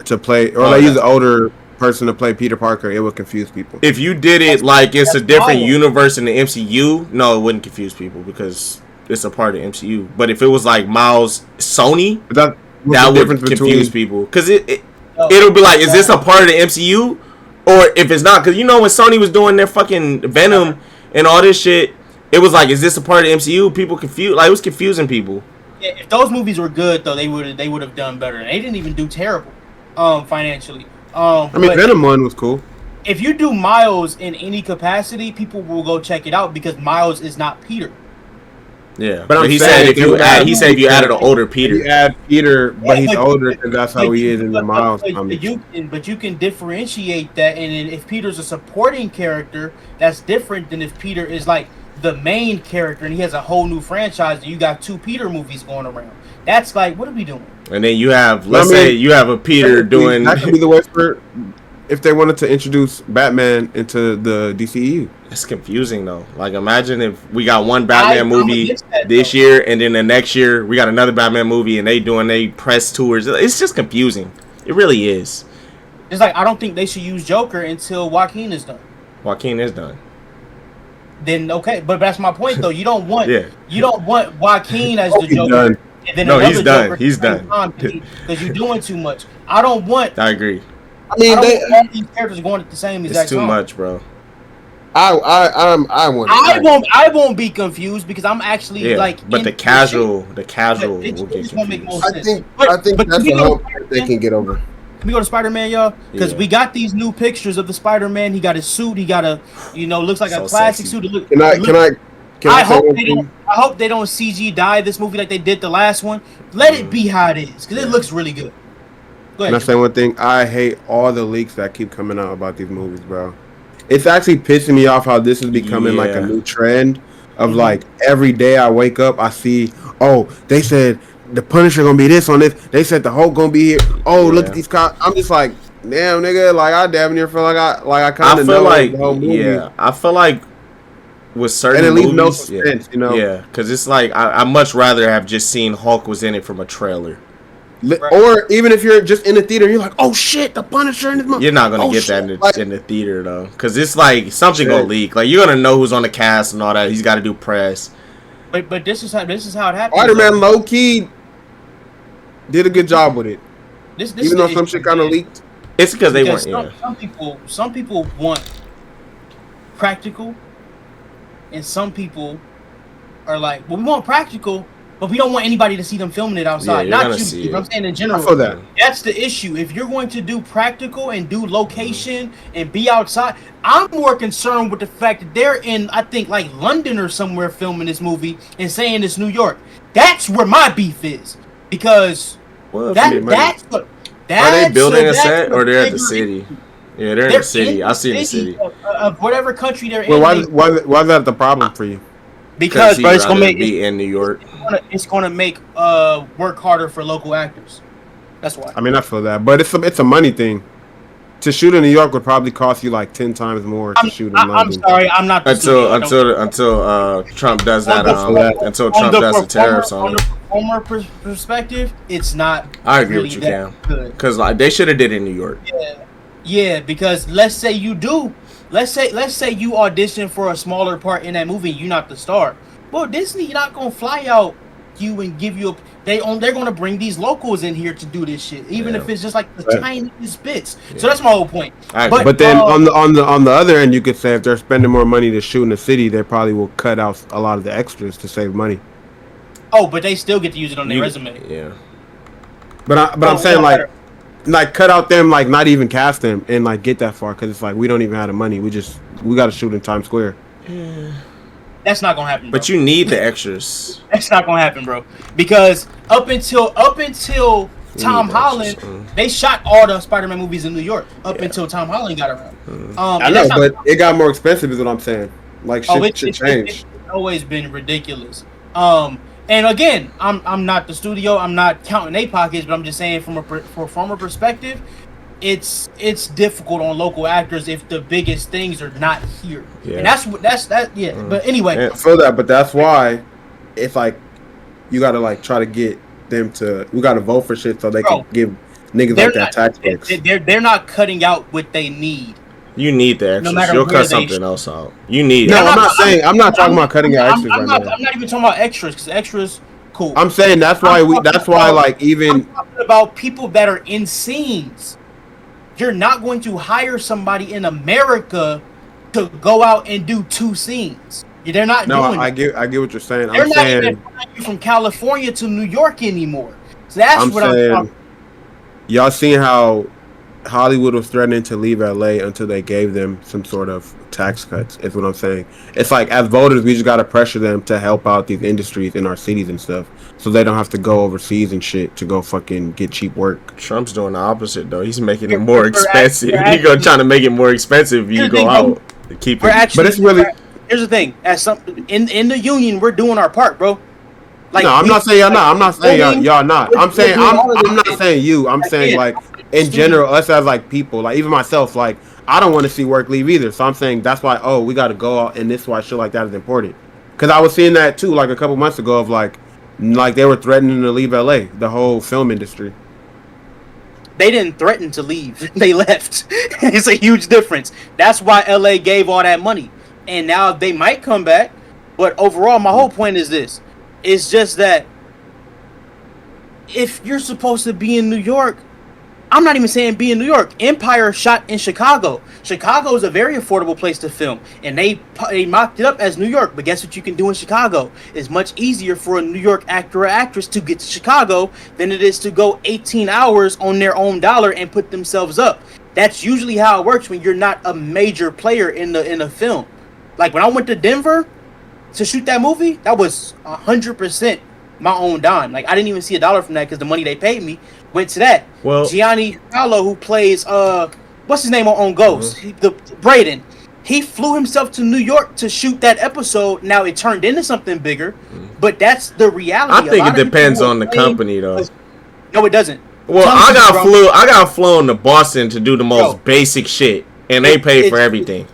to play, or they use an older person to play Peter Parker, it would confuse people. If you did it like it's a different universe in the MCU, no, it wouldn't confuse people because it's a part of the MCU. But if it was like Miles Sony, that would confuse people because it'll be like, is this a part of the MCU? Or if it's not, because when Sony was doing their fucking Venom and all this shit, it was like, is this a part of the MCU? People confused, like it was confusing people. Yeah, if those movies were good though, they would have done better. They didn't even do terrible, financially. Venom 1 was cool. If you do Miles in any capacity, people will go check it out because Miles is not Peter. Yeah, but he said if you added an older Peter, you add Peter, but he's older because that's how he is in the Miles comics. But you can differentiate that, and if Peter's a supporting character, that's different than if Peter is like the main character and he has a whole new franchise and you got 2 Peter movies going around. That's like, what are we doing? And then you have, say you have a Peter doing. That could be the way for if they wanted to introduce Batman into the DCEU. It's confusing though. Like imagine if we got one Batman movie this year and then the next year we got another Batman movie and they press tours. It's just confusing. It really is. It's like I don't think they should use Joker until Joaquin is done. Joaquin is done. Then okay, but that's my point though. You don't want Joaquin as the Joker. Done. And then no, he's done. He's done. Because you're doing too much. I don't want. I agree. I mean, all these characters going at the same exact time. It's too much, bro. I won't be confused because I'm actually But the casual will get confused. I think that's a hope that they can get over. Can we go to Spider-Man, y'all? Because we got these new pictures of the Spider-Man. He got his suit. He got a, looks like a classic suit. I hope they don't CG dye this movie like they did the last one. Let it be how it is because it looks really good. Go ahead. Can I say one thing? I hate all the leaks that keep coming out about these movies, bro. It's actually pissing me off how this is becoming like a new trend of like every day I wake up, I see, they said the Punisher gonna be this on this. They said the Hulk gonna be here. Look at these cops. I'm just like, damn, nigga. Like I damn near feel like I kind of know like the whole movie. Yeah, I feel like with certain and it leaves movies, no suspense, Yeah, because it's like I much rather have just seen Hulk was in it from a trailer. Or even if you're just in the theater, you're like, oh shit, the Punisher in this movie. You're not gonna get that in the theater though, because it's like something gonna leak. Like you're gonna know who's on the cast and all that. He's got to do press. But this is how it happens. Spider-Man low key did a good job with it. Even though some shit kind of leaked. It's because they weren't. Some people want practical, and some people are like, well, we want practical, but we don't want anybody to see them filming it outside. Not you. I'm saying in general. I feel that. That's the issue. If you're going to do practical and do location and be outside, I'm more concerned with the fact that they're in, I think, like London or somewhere filming this movie and saying it's New York. That's where my beef is. Because that's what... Are they building a set or they're at the city? Yeah, they're in the city. I see the city. Of whatever country they're in. Well, why is that the problem for you? Because bro, it's gonna make be in New York. It's gonna make work harder for local actors. That's why. I mean, I feel that, but it's a money thing. To shoot in New York would probably cost you like 10 times more to shoot in London. I'm sorry, I'm not. Until Trump does that. Until Trump does the tariffs on it. From a perspective, it's not. I agree with you, Cam. Because like they should have did it in New York. Yeah. Because let's say you do. Let's say you audition for a smaller part in that movie. You're not the star. Well, Disney not gonna fly out you and give you a. They're gonna bring these locals in here to do this shit, even if it's just like the tiniest bits. So that's my whole point. But then on the other end, you could say if they're spending more money to shoot in the city, they probably will cut out a lot of the extras to save money. Oh, but they still get to use it on their resume. Yeah. But I'm saying like cut out them, like not even cast them and like get that far, because it's like we don't even have the money. We got to shoot in Times Square. That's not gonna happen. But you need the extras. That's not gonna happen, bro. Because up until Tom Holland, they shot all the Spider-Man movies in New York. Until Tom Holland got around. I know, but it got more expensive, is what I'm saying. Like shit changed. It's always been ridiculous. And again, I'm not the studio. I'm not counting their pockets, but I'm just saying from a perspective, it's difficult on local actors if the biggest things are not here. Yeah. And that's that. Yeah. But anyway, I feel that, but that's why it's like you gotta like try to get them to. We gotta vote for shit so they can give niggas like that tax breaks. They're not cutting out what they need. You need the extras. You'll cut something else out. You need. No, I'm not talking about cutting out extras. I'm not even talking about extras because extras, cool. I'm saying that's why like even. I'm talking about people that are in scenes. You're not going to hire somebody in America to go out and do 2 scenes. They're not doing. No, I get what you're saying. They're not even flying you from California to New York anymore. So that's what I'm talking about. Y'all seen how Hollywood was threatening to leave LA until they gave them some sort of tax cuts, is what I'm saying. It's like, as voters, we just got to pressure them to help out these industries in our cities and stuff, so they don't have to go overseas and shit to go fucking get cheap work. Trump's doing the opposite, though. He's making it more expensive. He's going trying to make it more expensive if you go out to keep it. But it's really... Here's the thing. As in the union, we're doing our part, bro. Like, no, I'm not saying y'all not. I'm not saying y'all not. I'm saying I'm not saying you. I'm saying like in general, us as like people, like even myself, like I don't want to see work leave either. So I'm saying that's why we got to go out, and this is why shit like that is important. Because I was seeing that too, like a couple months ago, of like they were threatening to leave LA, the whole film industry. They didn't threaten to leave; they left. It's a huge difference. That's why LA gave all that money, and now they might come back. But overall, my whole point is this. It's just that if you're supposed to be in New York, I'm not even saying be in New York. Empire shot in Chicago. Chicago is a very affordable place to film, and they mocked it up as New York. But guess what you can do in Chicago? It's much easier for a New York actor or actress to get to Chicago than it is to go 18 hours on their own dollar and put themselves up. That's usually how it works when you're not a major player in a film. Like when I went to Denver to shoot that movie, that was 100% my own dime. Like I didn't even see $1 from that because the money they paid me went to that. Well, Gianni Fallo, who plays what's his name on Ghost, the Braden, he flew himself to New York to shoot that episode. Now it turned into something bigger, but that's the reality. I think it depends on the company, though. No, it doesn't. Well, I got flown to Boston to do the most basic shit, and they pay for everything.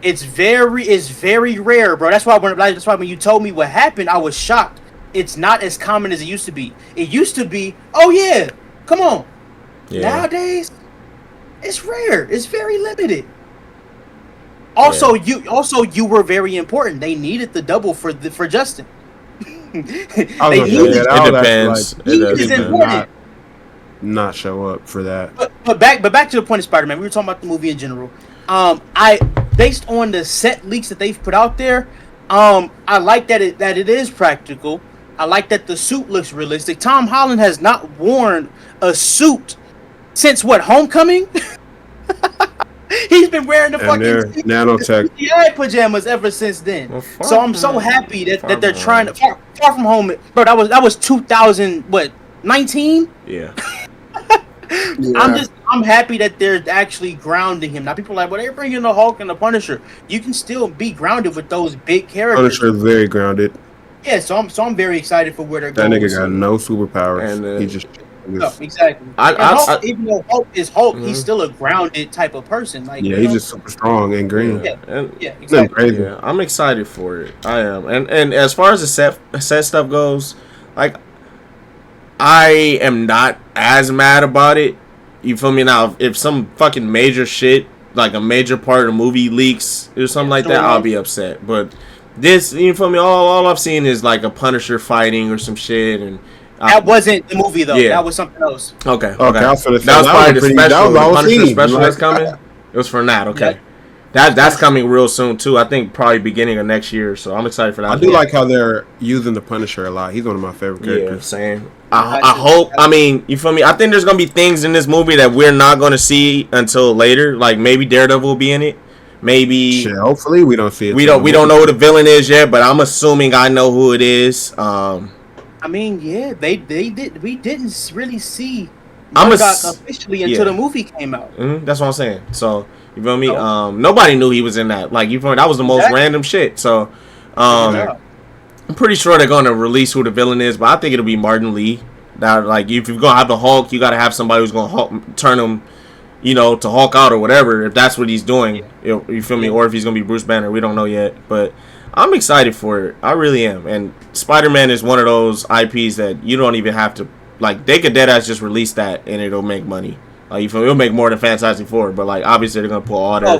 It's very rare, bro. That's why when you told me what happened, I was shocked. It's not as common as it used to be. It used to be, oh yeah, come on. Yeah. Nowadays, it's rare. It's very limited. Also, you were very important. They needed the double for Justin. It depends. It depends. Not show up for that. But back to the point of Spider-Man. We were talking about the movie in general. Based on the set leaks that they've put out there, I like that it is practical. I like that the suit looks realistic. Tom Holland has not worn a suit since Homecoming? He's been wearing the fucking nanotech pajamas ever since then. Well, so I'm so happy that they're trying to far from home. Bro, that was 2019? Yeah. I'm happy that they're actually grounding him. Now people are like, well, they're bringing the Hulk and the Punisher. You can still be grounded with those big characters. Punisher is very grounded. Yeah, so I'm very excited for where they're going. That nigga got no superpowers. And he just exactly. Hulk, even though Hulk is Hulk, he's still a grounded type of person. Like he's just super strong and green. Yeah, exactly. Yeah, I'm excited for it. I am. And as far as the set stuff goes, like I am not as mad about it. You feel me? Now, if some fucking major shit, like a major part of the movie leaks or something like that, I'll be upset. But this, you feel me? All I've seen is like a Punisher fighting or some shit, and that wasn't the movie though. Yeah. That was something else. Okay. That was probably the special. The Punisher special that's coming. It was for that. Okay. Yeah. That's coming real soon too. I think probably beginning of next year. So I'm excited for that. I do like how they're using the Punisher a lot. He's one of my favorite characters. Yeah, same. I hope. I mean, you feel me? I think there's gonna be things in this movie that we're not gonna see until later. Like maybe Daredevil will be in it. Maybe. Shit, hopefully we don't see it. We don't know who the villain is yet, but I'm assuming I know who it is. I mean, yeah, they did. We didn't really see Murdoch officially until the movie came out. That's what I'm saying. So you feel me? Nobody knew he was in that. Like you feel me? That was the most random shit. So I'm pretty sure they're gonna release who the villain is, but I think it'll be Martin Lee. That like if you're gonna have the Hulk, you gotta have somebody who's gonna turn him, to Hulk out or whatever. If that's what he's doing, you feel me? Or if he's gonna be Bruce Banner, we don't know yet. But I'm excited for it. I really am. And Spider-Man is one of those IPs that you don't even have to like. They could deadass just release that and it'll make money. Like you feel me? It'll make more than Fantastic Four. But like obviously they're gonna put all their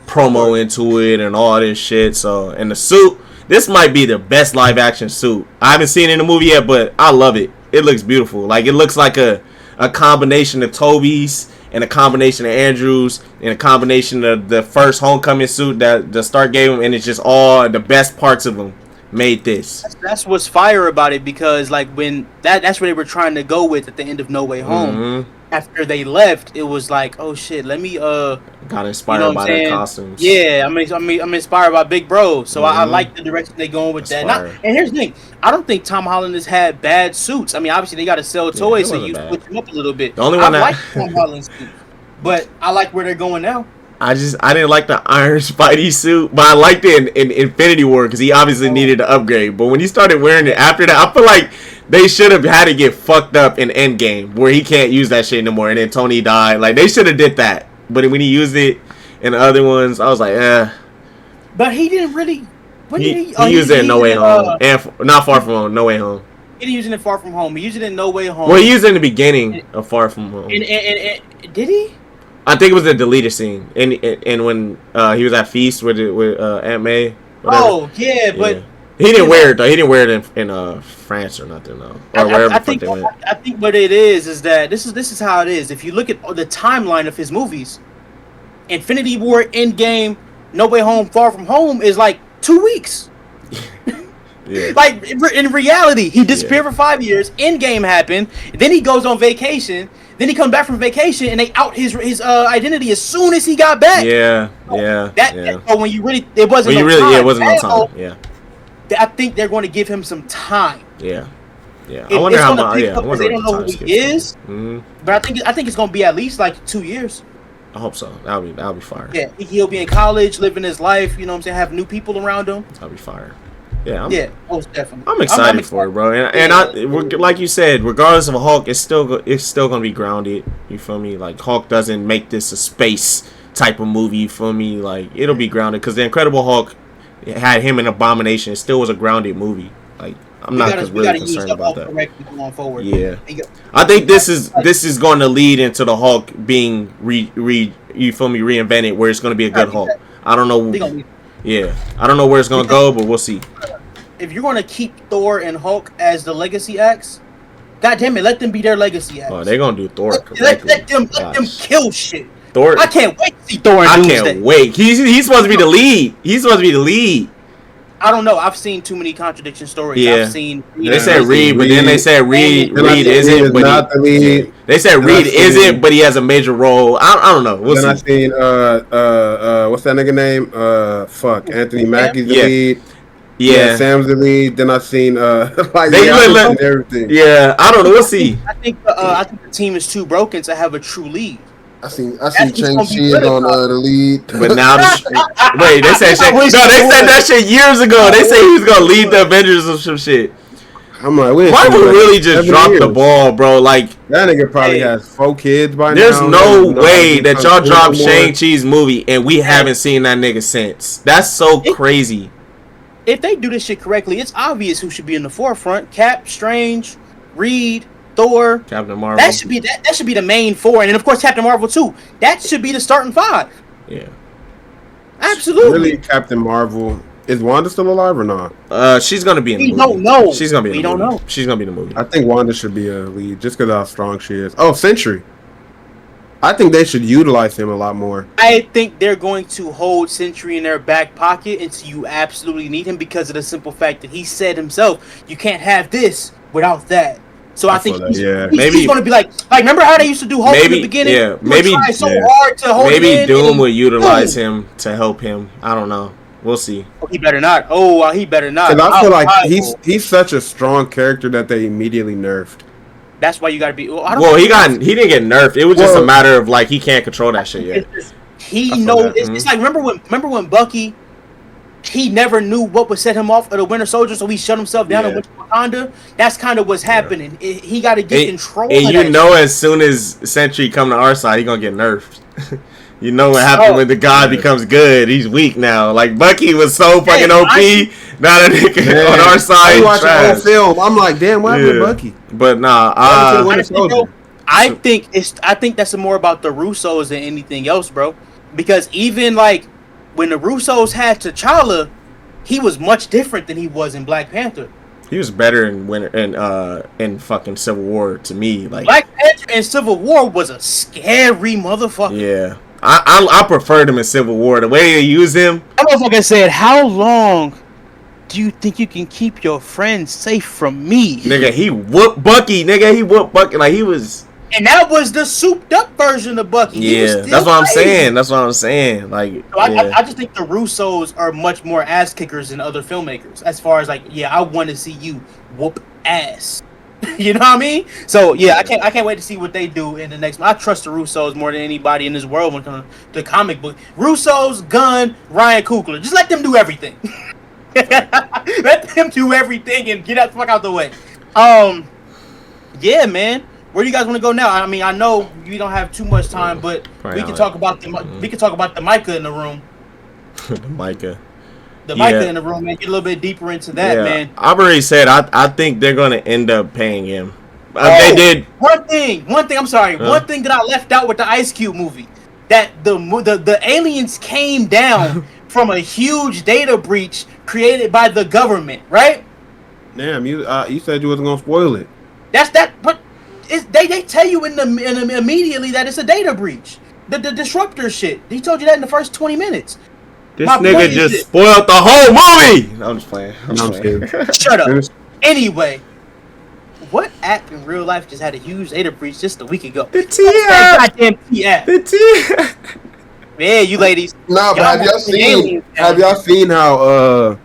promo into it and all this shit. So and the suit. This might be the best live action suit. I haven't seen it in the movie yet, but I love it. It looks beautiful. Like it looks like a combination of Toby's and a combination of Andrew's and a combination of the first Homecoming suit that the Stark gave him, and it's just all the best parts of him made this. That's what's fire about it, because like when that's what they were trying to go with at the end of No Way Home. After they left, it was like, oh shit, let me got inspired by their costumes. Yeah, I'm inspired by Big Bro, so I like the direction they going with that. And here's the thing, I don't think Tom Holland has had bad suits. I mean, obviously they got to sell toys, so you switch them up a little bit. The only one I like Tom Holland's suit, but I like where they're going now. I didn't like the Iron Spidey suit, but I liked it in Infinity War because he obviously needed to upgrade. But when he started wearing it after that, I feel like they should have had to get fucked up in Endgame where he can't use that shit no more, and then Tony died. Like they should have did that. But when he used it in the other ones, I was like, eh. But he didn't really. When he used it in No Way Home, and not Far From Home. No Way Home. He didn't use it in Far From Home. He used it in No Way Home. Well, he used it in the beginning of Far From Home. And did he? I think it was a deleted scene, and when he was at Feast with Aunt May. Whatever. Oh yeah, but He didn't wear it though. He didn't wear it in France or nothing though, or wherever the fuck they went. I think what it is that this is how it is. If you look at the timeline of his movies, Infinity War, Endgame, No Way Home, Far From Home is like 2 weeks. Yeah. Like in reality, he disappeared for 5 years. Endgame happened. Then he goes on vacation. Then he comes back from vacation, and they out his identity as soon as he got back. Yeah. So when you really, it wasn't. It wasn't no time. Yeah. I think they're going to give him some time. Yeah. I wonder how much. Yeah. I wonder they don't know who he is. Mm-hmm. But I think it's going to be at least like 2 years. I hope so. That'll be fire. Yeah, he'll be in college, living his life. You know what I'm saying? Have new people around him. That'll be fire. Yeah, most definitely. I'm excited for it, bro. And like you said, regardless of Hulk, it's still gonna be grounded. You feel me? Like Hulk doesn't make this a space type of movie. You feel me? Like it'll be grounded because the Incredible Hulk had him in Abomination. It still was a grounded movie. Like I'm not really concerned about that. Going forward. Yeah, I think this is going to lead into the Hulk being you feel me, reinvented, where it's going to be a good Hulk. I don't know. Yeah, I don't know where it's going to go, but we'll see. If you're going to keep Thor and Hulk as the legacy acts, God damn it, let them be their legacy acts. Oh, they're going to do Thor. Let them kill shit. Thor. I can't wait to see Thor in Doomsday. I can't wait. He's supposed to be the lead. I don't know. I've seen too many contradiction stories. Yeah. I've seen. They said Reed, but then they said Reed isn't. But not the lead. They said Reed isn't, but he has a major role. I don't know. We'll see. I seen what's that nigga name? Anthony Mackie's the lead. Yeah, Sam's the lead. Then I seen everything. Yeah, I don't know. We'll see. I think the team is too broken to have a true lead. I seen Shang-Chi on the lead. But now, wait, they said that shit years ago. They said he was gonna lead the Avengers or some shit. I'm like, why would we really just drop the ball, bro? Like that nigga probably has 4 kids by now. There's no way that y'all dropped Shang-Chi's movie and we haven't seen that nigga since. That's so crazy. If they do this shit correctly, it's obvious who should be in the forefront. Cap, Strange, Reed, Thor, Captain Marvel. That should be the main 4, and then of course Captain Marvel too. That should be the starting 5. Yeah, absolutely. Really, Captain Marvel. Is Wanda still alive or not? She's gonna be in the movie. We don't know. She's gonna be. We don't know. She's gonna be in the movie. I think Wanda should be a lead just because of how strong she is. Oh, Sentry. I think they should utilize him a lot more. I think they're going to hold Sentry in their back pocket until you absolutely need him because of the simple fact that he said himself, you can't have this without that. So I think he's going to be like remember how they used to do Hulk in the beginning? Yeah, maybe hard to hold maybe Doom will utilize him to help him. I don't know. We'll see. Oh, he better not. He better not. Because I feel like he's such a strong character that they immediately nerfed. That's why you got to be. He didn't get nerfed. It was just a matter of like he can't control that shit yet. He knows. It's like remember when Bucky. He never knew what would set him off of the Winter Soldier, so he shut himself down and went to Wakanda. That's kind of what's happening. He got to get control. And as soon as Sentry come to our side, he gonna get nerfed. You know what happened when the god becomes good? He's weak now. Like Bucky was so fucking OP. Now that nigga on our side, I watch the whole film. I'm like, damn, what happened to Bucky? But nah, I think that's more about the Russos than anything else, bro. Because even like when the Russos had T'Challa, he was much different than he was in Black Panther. He was better in fucking Civil War to me. Like Black Panther and Civil War was a scary motherfucker. Yeah. I preferred him in Civil War. The way they use him. That motherfucker said, "How long do you think you can keep your friends safe from me?" Nigga, he whooped Bucky. Like he was. And that was the souped up version of Bucky. Yeah, that's what I'm saying. Like, I just think the Russos are much more ass kickers than other filmmakers. As far as like, I want to see you whoop ass. You know what I mean? So I can't wait to see what they do in the next. I trust the Russos more than anybody in this world when it comes to comic book. Russos, Gunn, Ryan Coogler. Just let them do everything. Let them do everything and get the fuck out the way. Yeah, man. Where do you guys want to go now? I mean, I know we don't have too much time, but we can talk about the Micah in the room. The Micah. The Micah in the room, man. Get a little bit deeper into that, man. I've already said I think they're gonna end up paying him. They did one thing. I'm sorry. One thing that I left out with the Ice Cube movie, that the aliens came down from a huge data breach created by the government, right? Damn, you said you wasn't gonna spoil it. That's that, but they tell you in the immediately that it's a data breach. The disruptor shit. He told you that in the first 20 minutes. This nigga just spoiled the whole movie. No, I'm just playing. I'm just kidding. Shut up. Anyway, what app in real life just had a huge data breach just a week ago? The T-app. Goddamn T-app. The T-app. Yeah, you ladies. No, but have y'all seen how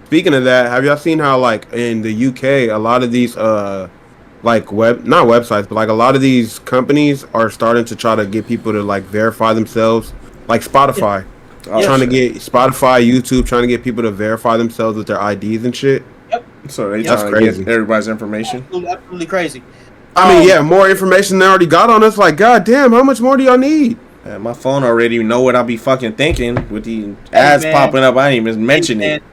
speaking of that, have y'all seen how like in the UK a lot of these like not websites, but like a lot of these companies are starting to try to get people to like verify themselves, like Spotify. Trying to get Spotify, YouTube, trying to get people to verify themselves with their IDs and shit. Yep. So they trying to get everybody's information. Absolutely crazy. I mean, yeah, more information they already got on us. Like, goddamn, how much more do y'all need? My phone already know what I be fucking thinking with the ads popping up. I ain't even mention it.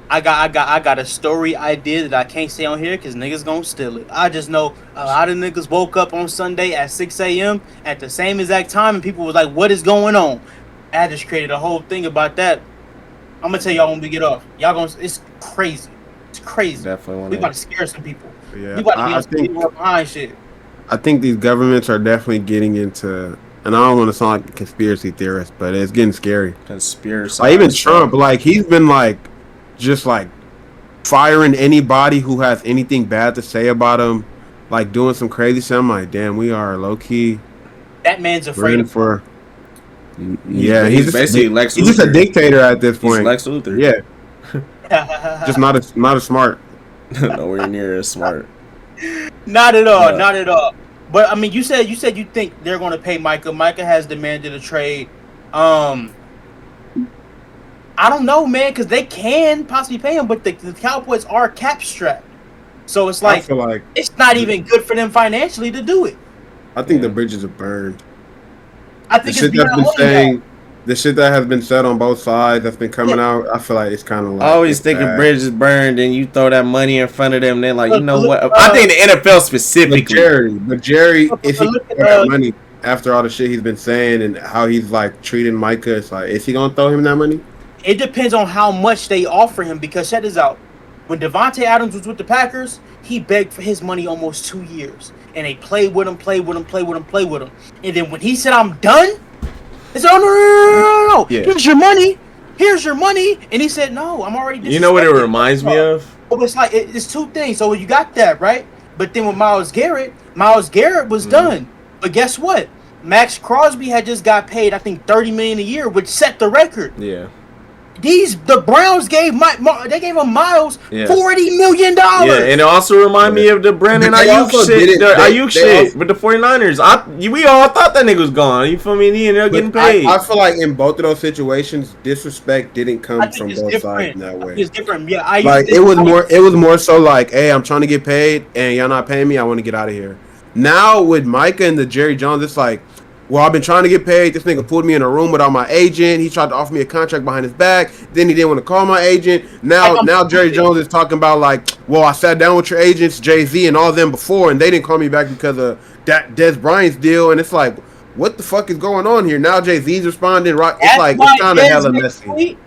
I got a story idea that I can't say on here because niggas gonna steal it. I just know a lot of niggas woke up on Sunday at 6 a.m. at the same exact time, and people was like, "What is going on?" I just created a whole thing about that. I'm gonna tell y'all when we get off. Y'all gonna, it's crazy. It's crazy. Definitely. We about to scare some people. Yeah, we about to get some people behind shit. I think these governments are definitely getting into, and I don't want to sound like a conspiracy theorist, but it's getting scary. Conspiracy. Like even Trump, like he's been like, just like firing anybody who has anything bad to say about him, like doing some crazy shit. I'm like, damn, we are low key. That man's afraid of for. Yeah, he's basically Lex Luthor. He's just a dictator at this point. He's Lex Luthor. Yeah. Just not as smart. Nowhere near as smart. Not at all. Not at all. But I mean, you said you think they're going to pay Micah. Micah has demanded a trade. I don't know, man, because they can possibly pay him, but the Cowboys are cap strapped, so it's like, it's not even good for them financially to do it. I think the bridges are burned. I think the shit that has been said on both sides that's been coming out, I feel like it's kind of like, I always think a bridge is burned and you throw that money in front of them, they're like, you know what? I think the NFL specifically. But Jerry, is he gonna throw that money after all the shit he's been saying and how he's like treating Micah? It's like, is he gonna throw him that money? It depends on how much they offer him, because check this out. When Devontae Adams was with the Packers, he begged for his money almost 2 years. And they played with him. And then when he said, I'm done, they said, oh, no. Yeah. Here's your money. And he said, no, I'm already disrespected. You know what it reminds me of? Well, it's like, it's two things. So you got that, right? But then with Myles Garrett was done. But guess what? Max Crosby had just got paid, I think, $30 million a year, which set the record. Yeah. The Browns gave him Miles $40 million. Yeah, and it also remind me of the Brandon Ayuk shit with the 49ers. We all thought that nigga was gone. You feel me? He ended up getting paid. I feel like in both of those situations, disrespect didn't come from both sides in that way. It's different. Yeah, it was more so like, hey, I'm trying to get paid, and y'all not paying me. I want to get out of here. Now with Micah and the Jerry Jones, it's like, well, I've been trying to get paid. This nigga pulled me in a room without my agent. He tried to offer me a contract behind his back. Then he didn't want to call my agent. Now Jerry Jones is talking about like, well, I sat down with your agents, Jay-Z and all of them before, and they didn't call me back because of that Des Bryant's deal. And it's like, what the fuck is going on here? Now Jay-Z's responding. Right? It's kind of hella messy.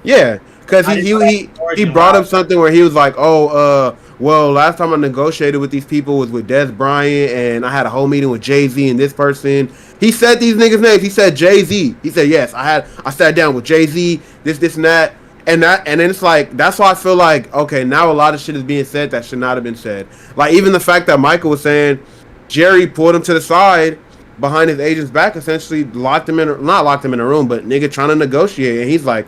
Yeah, because he brought up something where he was like, well, last time I negotiated with these people was with Des Bryant, and I had a whole meeting with Jay-Z and this person. He said these niggas' names. He said Jay-Z. He said, yes, I sat down with Jay-Z, this, and that. And then it's like, that's why I feel like, okay, now a lot of shit is being said that should not have been said. Like, even the fact that Michael was saying Jerry pulled him to the side behind his agent's back, essentially not locked him in a room, but nigga trying to negotiate. And he's like,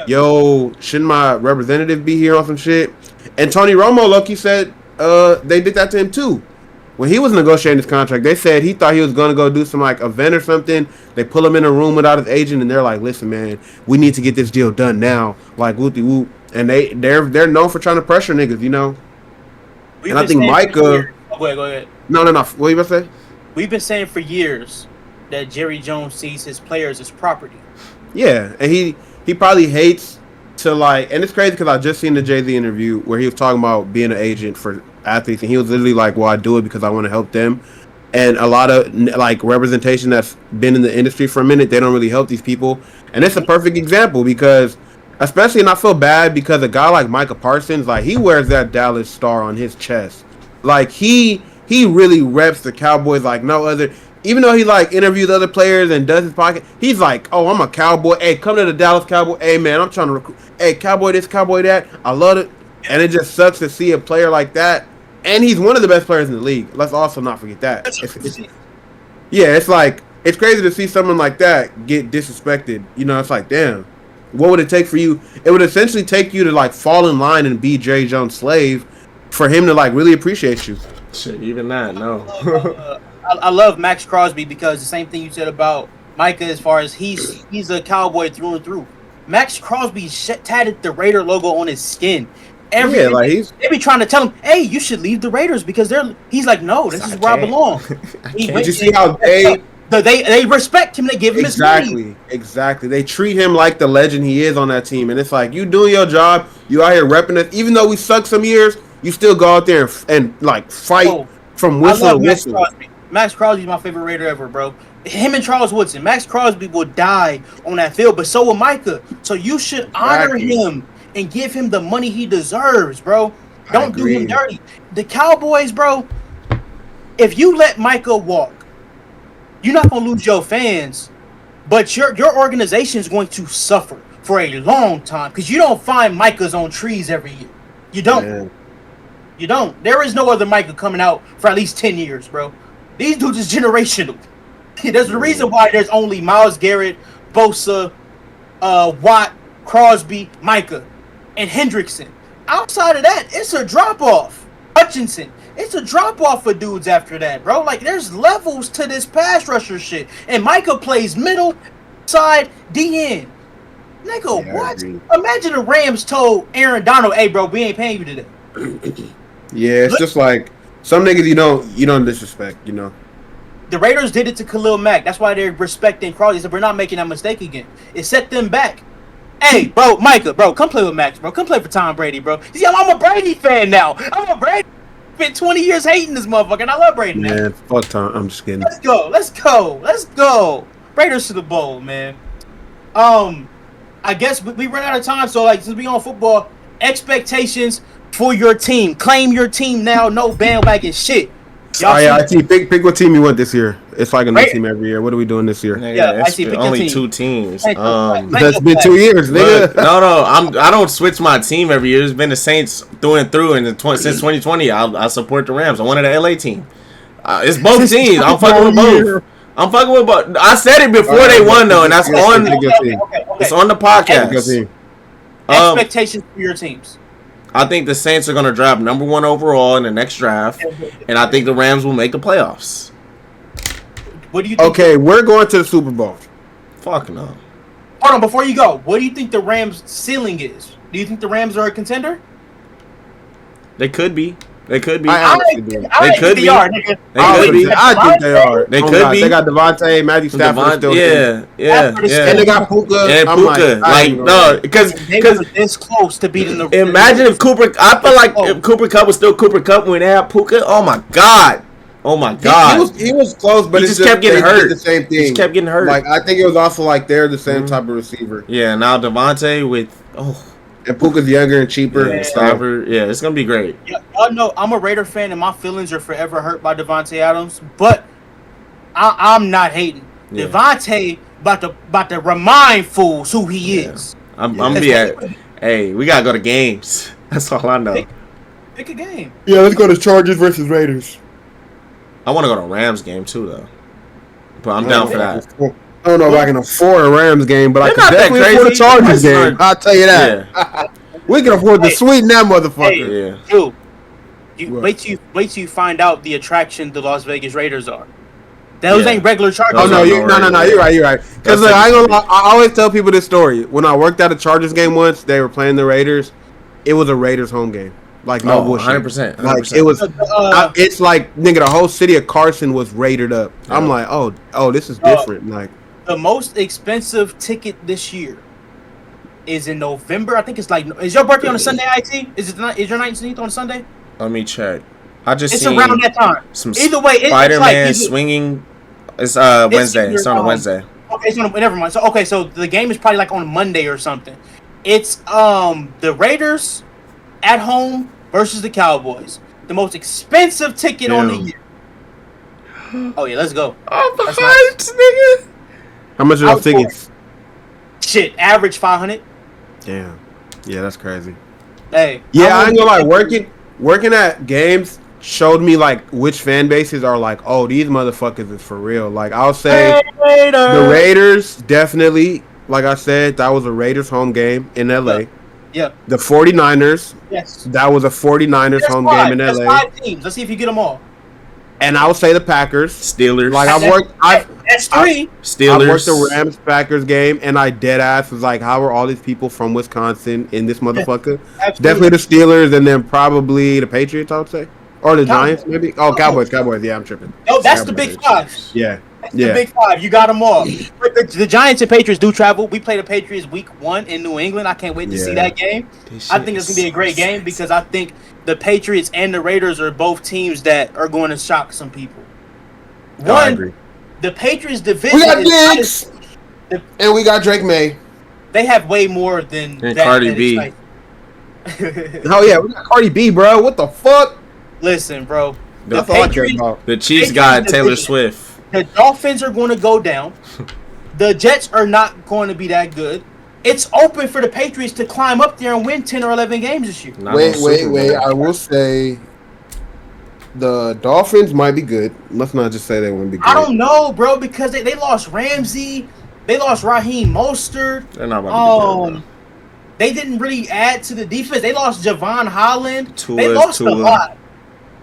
yo, shouldn't my representative be here on some shit? And Tony Romo, look, he said they did that to him too. When he was negotiating his contract, they said he thought he was going to go do some like event or something. They pull him in a room without his agent, and they're like, "Listen, man, we need to get this deal done now." Like whoopty whoop, and they're known for trying to pressure niggas, you know. And I think Micah. Go ahead. No. What are you about to say? We've been saying for years that Jerry Jones sees his players as property. Yeah, and he probably hates to like, and it's crazy because I just seen the Jay-Z interview where he was talking about being an agent for athletes, and he was literally like, well, I do it because I want to help them. And a lot of like representation that's been in the industry for a minute, they don't really help these people. And it's a perfect example because Especially, and I feel bad because a guy like Micah Parsons, like he wears that Dallas star on his chest. Like he really reps the Cowboys like no other. Even though he like interviews other players and does his podcast, he's like, "Oh, I'm a Cowboy. Hey, come to the Dallas Cowboy. Hey, man, I'm trying to recruit. Hey, Cowboy this, Cowboy that. I love it." And it just sucks to see a player like that. And he's one of the best players in the league. Let's also not forget that. It's like it's crazy to see someone like that get disrespected. You know, it's like, damn. What would it take for you? It would essentially take you to like fall in line and be Jerry Jones' slave for him to like really appreciate you. Shit, even that, no. I love Max Crosby because the same thing you said about Micah as far as he's a Cowboy through and through. Max Crosby tatted the Raider logo on his skin. They be trying to tell him, "Hey, you should leave the Raiders because he's like, no, this is where I belong." Did you see how they respect him? They give him his money. Exactly. They treat him like the legend he is on that team, and it's like you doing your job. You out here repping it, even though we suck some years. You still go out there and like fight from whistle to whistle. Max Crosby's my favorite Raider ever, bro. Him and Charles Woodson. Max Crosby will die on that field, but so will Micah. So you should honor him and give him the money he deserves, bro. Don't do him dirty. The Cowboys, bro, if you let Micah walk, you're not going to lose your fans, but your organization is going to suffer for a long time because you don't find Micahs on trees every year. You don't. Man. You don't. There is no other Micah coming out for at least 10 years, bro. These dudes is generational. There's a reason why there's only Myles Garrett, Bosa, Watt, Crosby, Micah, and Hendrickson. Outside of that, it's a drop-off. Hutchinson. It's a drop-off for dudes after that, bro. Like, there's levels to this pass rusher shit. And Micah plays middle, side, DN. Nigga, what? Imagine the Rams told Aaron Donald, "Hey, bro, we ain't paying you today." Yeah, it's just like some niggas you don't disrespect, you know. The Raiders did it to Khalil Mack. That's why they're respecting Crosby. So we're not making that mistake again. It set them back. Hey, bro, Micah, bro, come play with Max, bro. Come play for Tom Brady, bro. See, I'm a Brady fan now. I'm a Brady. Spent 20 years hating this motherfucker, and I love Brady now. Man, fuck Tom. I'm just kidding. Let's go. Raiders to the bowl, man. I guess we run out of time, so like since we on football, expectations for your team. Claim your team now. No bandwagon shit. I see. Pick what team you want this year. It's like a new team every year. What are we doing this year? Yeah, I see. Only 2 teams. That's been 2 years, nigga. No. I don't switch my team every year. It's been the Saints through and through, and since 2020, I support the Rams. I wanted the LA team. It's both teams. I'm fucking with both. I said it before they won though, and that's on. It's on the podcast. Expectations for your teams. I think the Saints are going to draft number 1 overall in the next draft, and I think the Rams will make the playoffs. What do you think? Okay, we're going to the Super Bowl. Fuck no. Hold on, before you go, what do you think the Rams' ceiling is? Do you think the Rams are a contender? They could be. They could be. I think they are. I think they are. They could be. They got Devontae, Matthew Stafford still. Yeah. And they got Puka. And Puka. No, because this close to beating the. Imagine if Cooper. I feel like if Cooper Kupp was still Cooper Kupp when they had Puka. Oh my god. He was close, but he just kept getting hurt. The same thing. He just kept getting hurt. Like I think it was also like they're the same type of receiver. Yeah. Now Devontae with And Puka's younger and cheaper. Yeah, it's gonna be great. Yeah, y'all know I'm a Raider fan, and my feelings are forever hurt by Devontae Adams. But I'm not hating. Yeah. Devontae about to remind fools who he is. I'm gonna be at. Hey, we gotta go to games. That's all I know. Pick a game. Yeah, let's go to Chargers versus Raiders. I want to go to a Rams game too, though. But I'm down for that. I don't know if I can afford a Rams game, but I can definitely afford a Chargers game. I'll tell you that. Yeah. We can afford to sweeten that motherfucker. Wait till you find out the attraction the Las Vegas Raiders are. Those ain't regular Chargers. Oh no, you're right. Because I always tell people this story. When I worked at a Chargers game once, they were playing the Raiders. It was a Raiders home game. Like no bullshit. 100%. Like it was. It's like nigga, the whole city of Carson was raided up. Yeah. I'm like, oh, this is different. Like the most expensive ticket this year is in November. I think it's like. Is your birthday on a Sunday? IT? Is your 19th on a Sunday? Let me check. It's around that time. Either way, Spider-Man swinging. It's Wednesday. It's on a Wednesday. Okay, never mind. So the game is probably like on a Monday or something. It's the Raiders at home versus the Cowboys. The most expensive ticket on the year. Oh yeah, let's go. Off the heights, nigga. How much are those tickets? Shit, average 500. Damn. Yeah, that's crazy. Hey. Yeah, I ain't gonna lie. Working at games showed me like which fan bases are like, oh, these motherfuckers is for real. Like I'll say the Raiders definitely. Like I said, that was a Raiders home game in LA. Yeah. The 49ers. Yes. That was a 49ers home game in LA. That's 5 teams. Let's see if you get them all. And I would say the Packers. Steelers. Like that's 3. Steelers. I worked the Rams Packers game, and I dead ass was like, how are all these people from Wisconsin in this motherfucker? Definitely the Steelers, and then probably the Patriots, I would say. Or the Giants, maybe. Oh, Cowboys. Yeah, I'm tripping. No, that's the Big Five. Yeah. The Big Five. You got them all. But the Giants and Patriots do travel. We play the Patriots week 1 in New England. I can't wait to see that game. I think it's going to be a great game because I think the Patriots and the Raiders are both teams that are going to shock some people. I agree. The Patriots division. We got Diggs. And we got Drake May. They have way more than and Cardi B. Oh, yeah. We got Cardi B, bro. What the fuck? Listen, bro. That's all I care about. The Chiefs got Taylor Swift. The Dolphins are going to go down. The Jets are not going to be that good. It's open for the Patriots to climb up there and win 10 or 11 games this year. Wait. I will say the Dolphins might be good. Let's not just say they wouldn't be good. I don't know, bro, because they lost Ramsey. They lost Raheem Mostert. They're not about to be good, bro. They didn't really add to the defense. They lost Javon Holland. They lost a lot.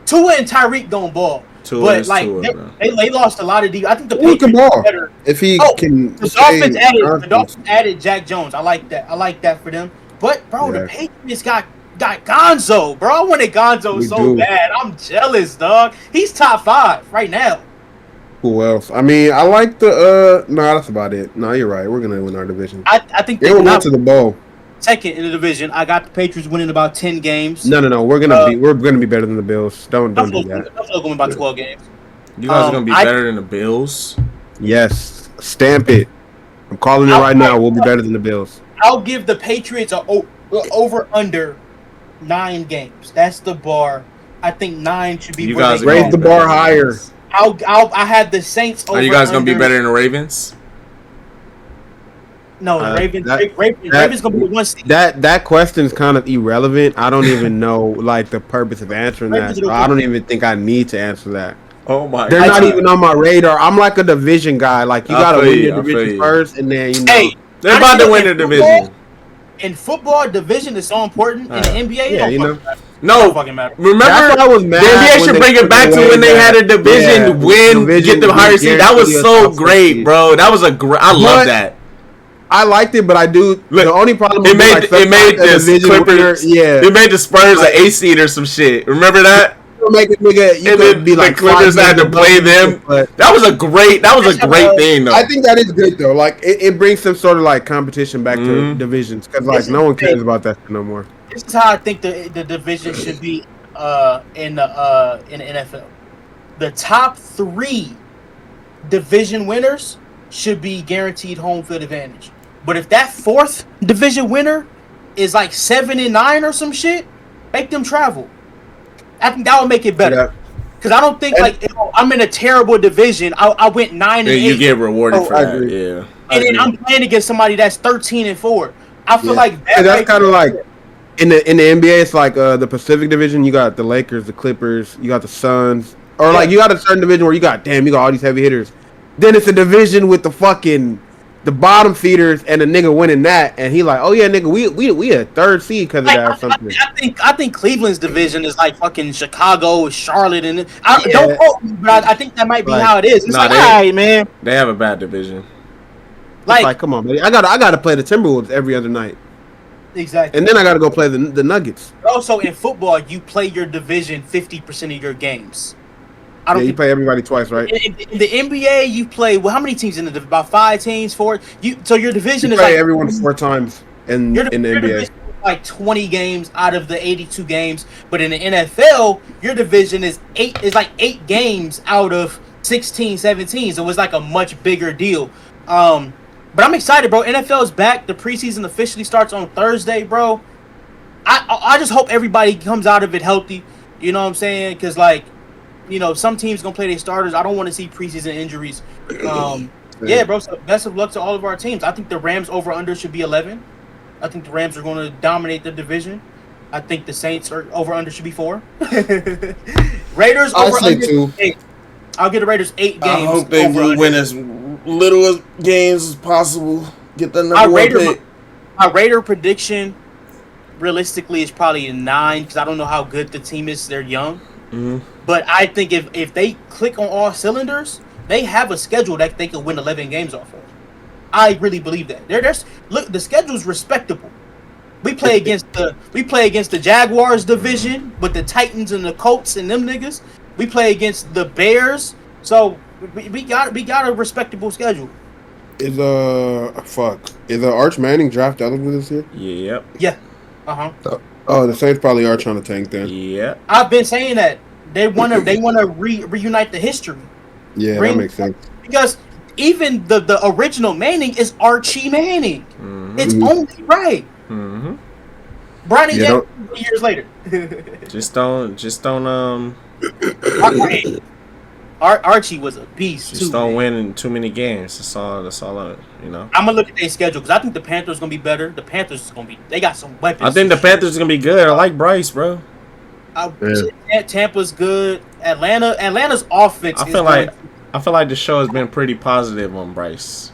Tua and Tyreek don't ball. But like they lost a lot of defense. I think the Patriots ball better if he can. The Dolphins added Jack Jones. I like that for them. But bro, the Patriots got Gonzo, bro. I wanted Gonzo bad. I'm jealous, dog. He's top 5 right now. Who else? I mean, I like the that's about it. No, you're right. We're gonna win our division. I think they went to the bowl. Second in the division. I got the Patriots winning about 10 games. No. We're gonna be better than the Bills. Don't do that. I'm going about 12 games. You guys are gonna be better than the Bills? Yes. Stamp it. I'm calling it right now. We'll be better than the Bills. I'll give the Patriots a over under 9 games. That's the bar. I think 9 should be. You guys raise the bar higher. I had the Saints. Are you guys gonna be better than the Ravens? No, the Ravens gonna be 1 seed. That question is kind of irrelevant. I don't even know like the purpose of answering that. I don't even think I need to answer that. Oh my! They're not even on my radar. I'm like a division guy. Like you gotta win your division first, and then they're about to win the division. In football, division is so important. In the NBA, no. Remember, I was mad the NBA should bring it back to when they had a division win, get the higher seed. That was so great, bro. That was I love that. I liked it, but I do. Look, the only problem it made the Clippers. It made the Spurs an 8 seed or some shit. Remember that? Make it, nigga, you could be like the Clippers had to play them. That was a great thing, though. I think that is good though. Like it brings some sort of like competition back to divisions because like no one cares about that no more. This is how I think the division should be in the NFL. The top 3 division winners should be guaranteed home field advantage. But if that 4th division winner is like 7-9 or some shit, make them travel. I think that would make it better. Because I don't think I'm in a terrible division. I went 9-8. You get rewarded for that. Yeah. And then I'm playing against somebody that's 13-4. I feel like that's kind of like in the NBA. It's like the Pacific Division. You got the Lakers, the Clippers. You got the Suns. Or like you got a certain division where you got all these heavy hitters. Then it's a division with the bottom feeders and a nigga winning that, and he like, oh yeah, nigga, we a 3rd seed because of that or something. I think Cleveland's division is like fucking Chicago, Charlotte, and don't quote me, but I think that might be how it is. It's all right, man. They have a bad division. Like, come on, man. I gotta play the Timberwolves every other night. Exactly. And then I gotta go play the Nuggets. Also, in football, you play your division 50% of your games. You play everybody twice, right? In the NBA, you play how many teams in the division? About 5 teams, 4. So your division is like everyone 4 times in the NBA. Like 20 games out of the 82 games, but in the NFL, your division is 8 games out of 16, 17. So it's like a much bigger deal. But I'm excited, bro. NFL is back. The preseason officially starts on Thursday, bro. I just hope everybody comes out of it healthy. You know what I'm saying? Because, like, you know, some teams going to play their starters. I don't want to see preseason injuries. Yeah, bro. So best of luck to all of our teams. I think the Rams over-under should be 11. I think the Rams are going to dominate the division. I think the Saints are over-under should be 4. Raiders over-under 8. I'll give the Raiders 8 games. I hope they will win as little games as possible. Get the number one pick. My Raider prediction, realistically, is probably a 9 because I don't know how good the team is. They're young. Mm-hmm. But I think if they click on all cylinders, they have a schedule that they can win 11 games off of. I really believe that. Look, the schedule's respectable. We play against the Jaguars division with the Titans and the Colts and them niggas. We play against the Bears. So we got a respectable schedule. Is Arch Manning draft eligible this year? Yep. Yeah. Uh-huh. Oh, the Saints probably are trying to tank then. Yeah. I've been saying that. They wanna reunite the history. Yeah, that makes sense. Because even the original Manning is Archie Manning. Mm-hmm. It's only right. Mm-hmm. Bronny James years later. just don't Archie was a beast. Just don't win too many games. That's all. You know. I'm gonna look at their schedule because I think the Panthers gonna be better. The Panthers is gonna be. They got some weapons. I think the Panthers are gonna be good. I like Bryce, bro. Tampa's good. Atlanta's offense. I feel like the show has been pretty positive on Bryce.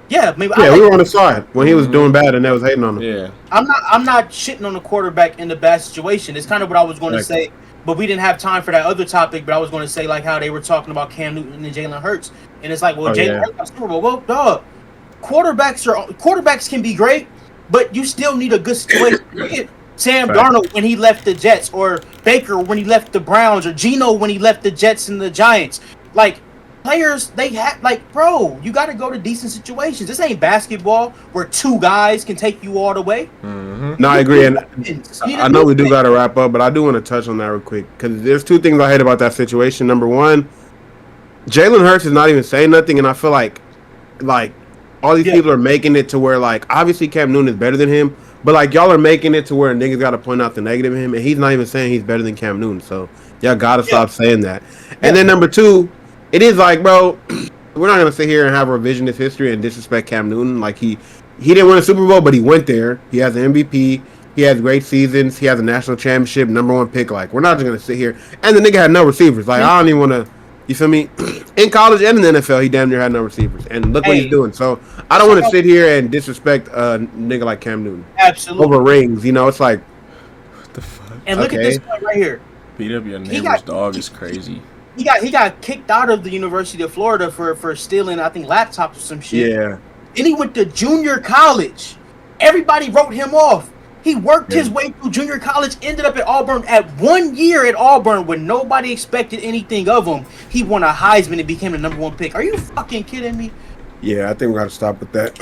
Yeah, maybe. Yeah, we were on the side when he was doing bad and they was hating on him. Yeah. I'm not shitting on the quarterback in the bad situation. It's kind of what I was going to say, but we didn't have time for that other topic. But I was going to say like how they were talking about Cam Newton and Jalen Hurts, and it's like, well, Jalen Hurts got Super Bowl. Well, dog, quarterbacks can be great, but you still need a good situation. Sam Darnold when he left the Jets, or Baker when he left the Browns, or Geno when he left the Jets and the Giants. Like, players, they have, like, bro, you got to go to decent situations. This ain't basketball where 2 guys can take you all the way. Mm-hmm. No, I agree. And I know we do got to wrap up, but I do want to touch on that real quick because there's 2 things I hate about that situation. Number one, Jalen Hurts is not even saying nothing, and I feel like all these people are making it to where, like, obviously Cam Newton is better than him, but, like, y'all are making it to where niggas got to point out the negative in him, and he's not even saying he's better than Cam Newton. So y'all got to stop saying that. And then number 2, it is like, bro, we're not going to sit here and have revisionist history and disrespect Cam Newton. Like, he didn't win a Super Bowl, but he went there. He has an MVP. He has great seasons. He has a national championship, number 1 pick. Like, we're not just going to sit here. And the nigga had no receivers. Like, I don't even want to, you feel me? In college and in the NFL, he damn near had no receivers. And look what he's doing. So, I don't want to sit here and disrespect a nigga like Cam Newton. Absolutely. Over rings, you know, it's like. What the fuck? And look at this point right here. Beat up your neighbor's dog is crazy. He got kicked out of the University of Florida for stealing, I think, laptops or some shit. Yeah. Then he went to junior college. Everybody wrote him off. He worked his way through junior college, ended up at Auburn. At 1 year at Auburn when nobody expected anything of him, he won a Heisman and became the number 1 pick. Are you fucking kidding me? Yeah, I think we got to stop with that.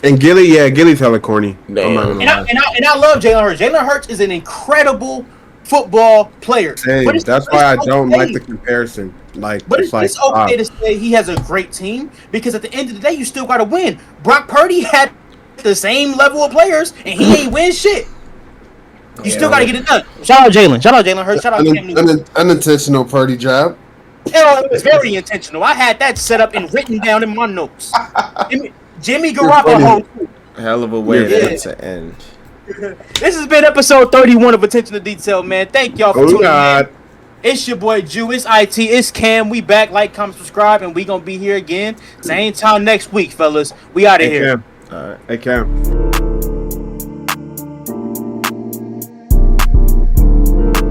And Gilly's hella corny. And I love Jalen Hurts. Jalen Hurts is an incredible football player. That's why I don't like the comparison. But it's okay to say he has a great team because at the end of the day, you still got to win. Brock Purdy had the same level of players, and he ain't win shit. You still got to get it done. Shout out Jalen. Shout out Jalen Hurts. Shout out Cam Newton. Unintentional Purdy job. It was very intentional. I had that set up and written down in my notes. Jimmy Garoppolo. Hell of a way to end. This has been episode 31 of Attention to Detail, man. Thank y'all for tuning in. It's your boy Jew. It's IT. It's Cam. We back. Like, comment, subscribe, and we gonna be here again same time next week, fellas. We out of here. All right. Hey, Cam.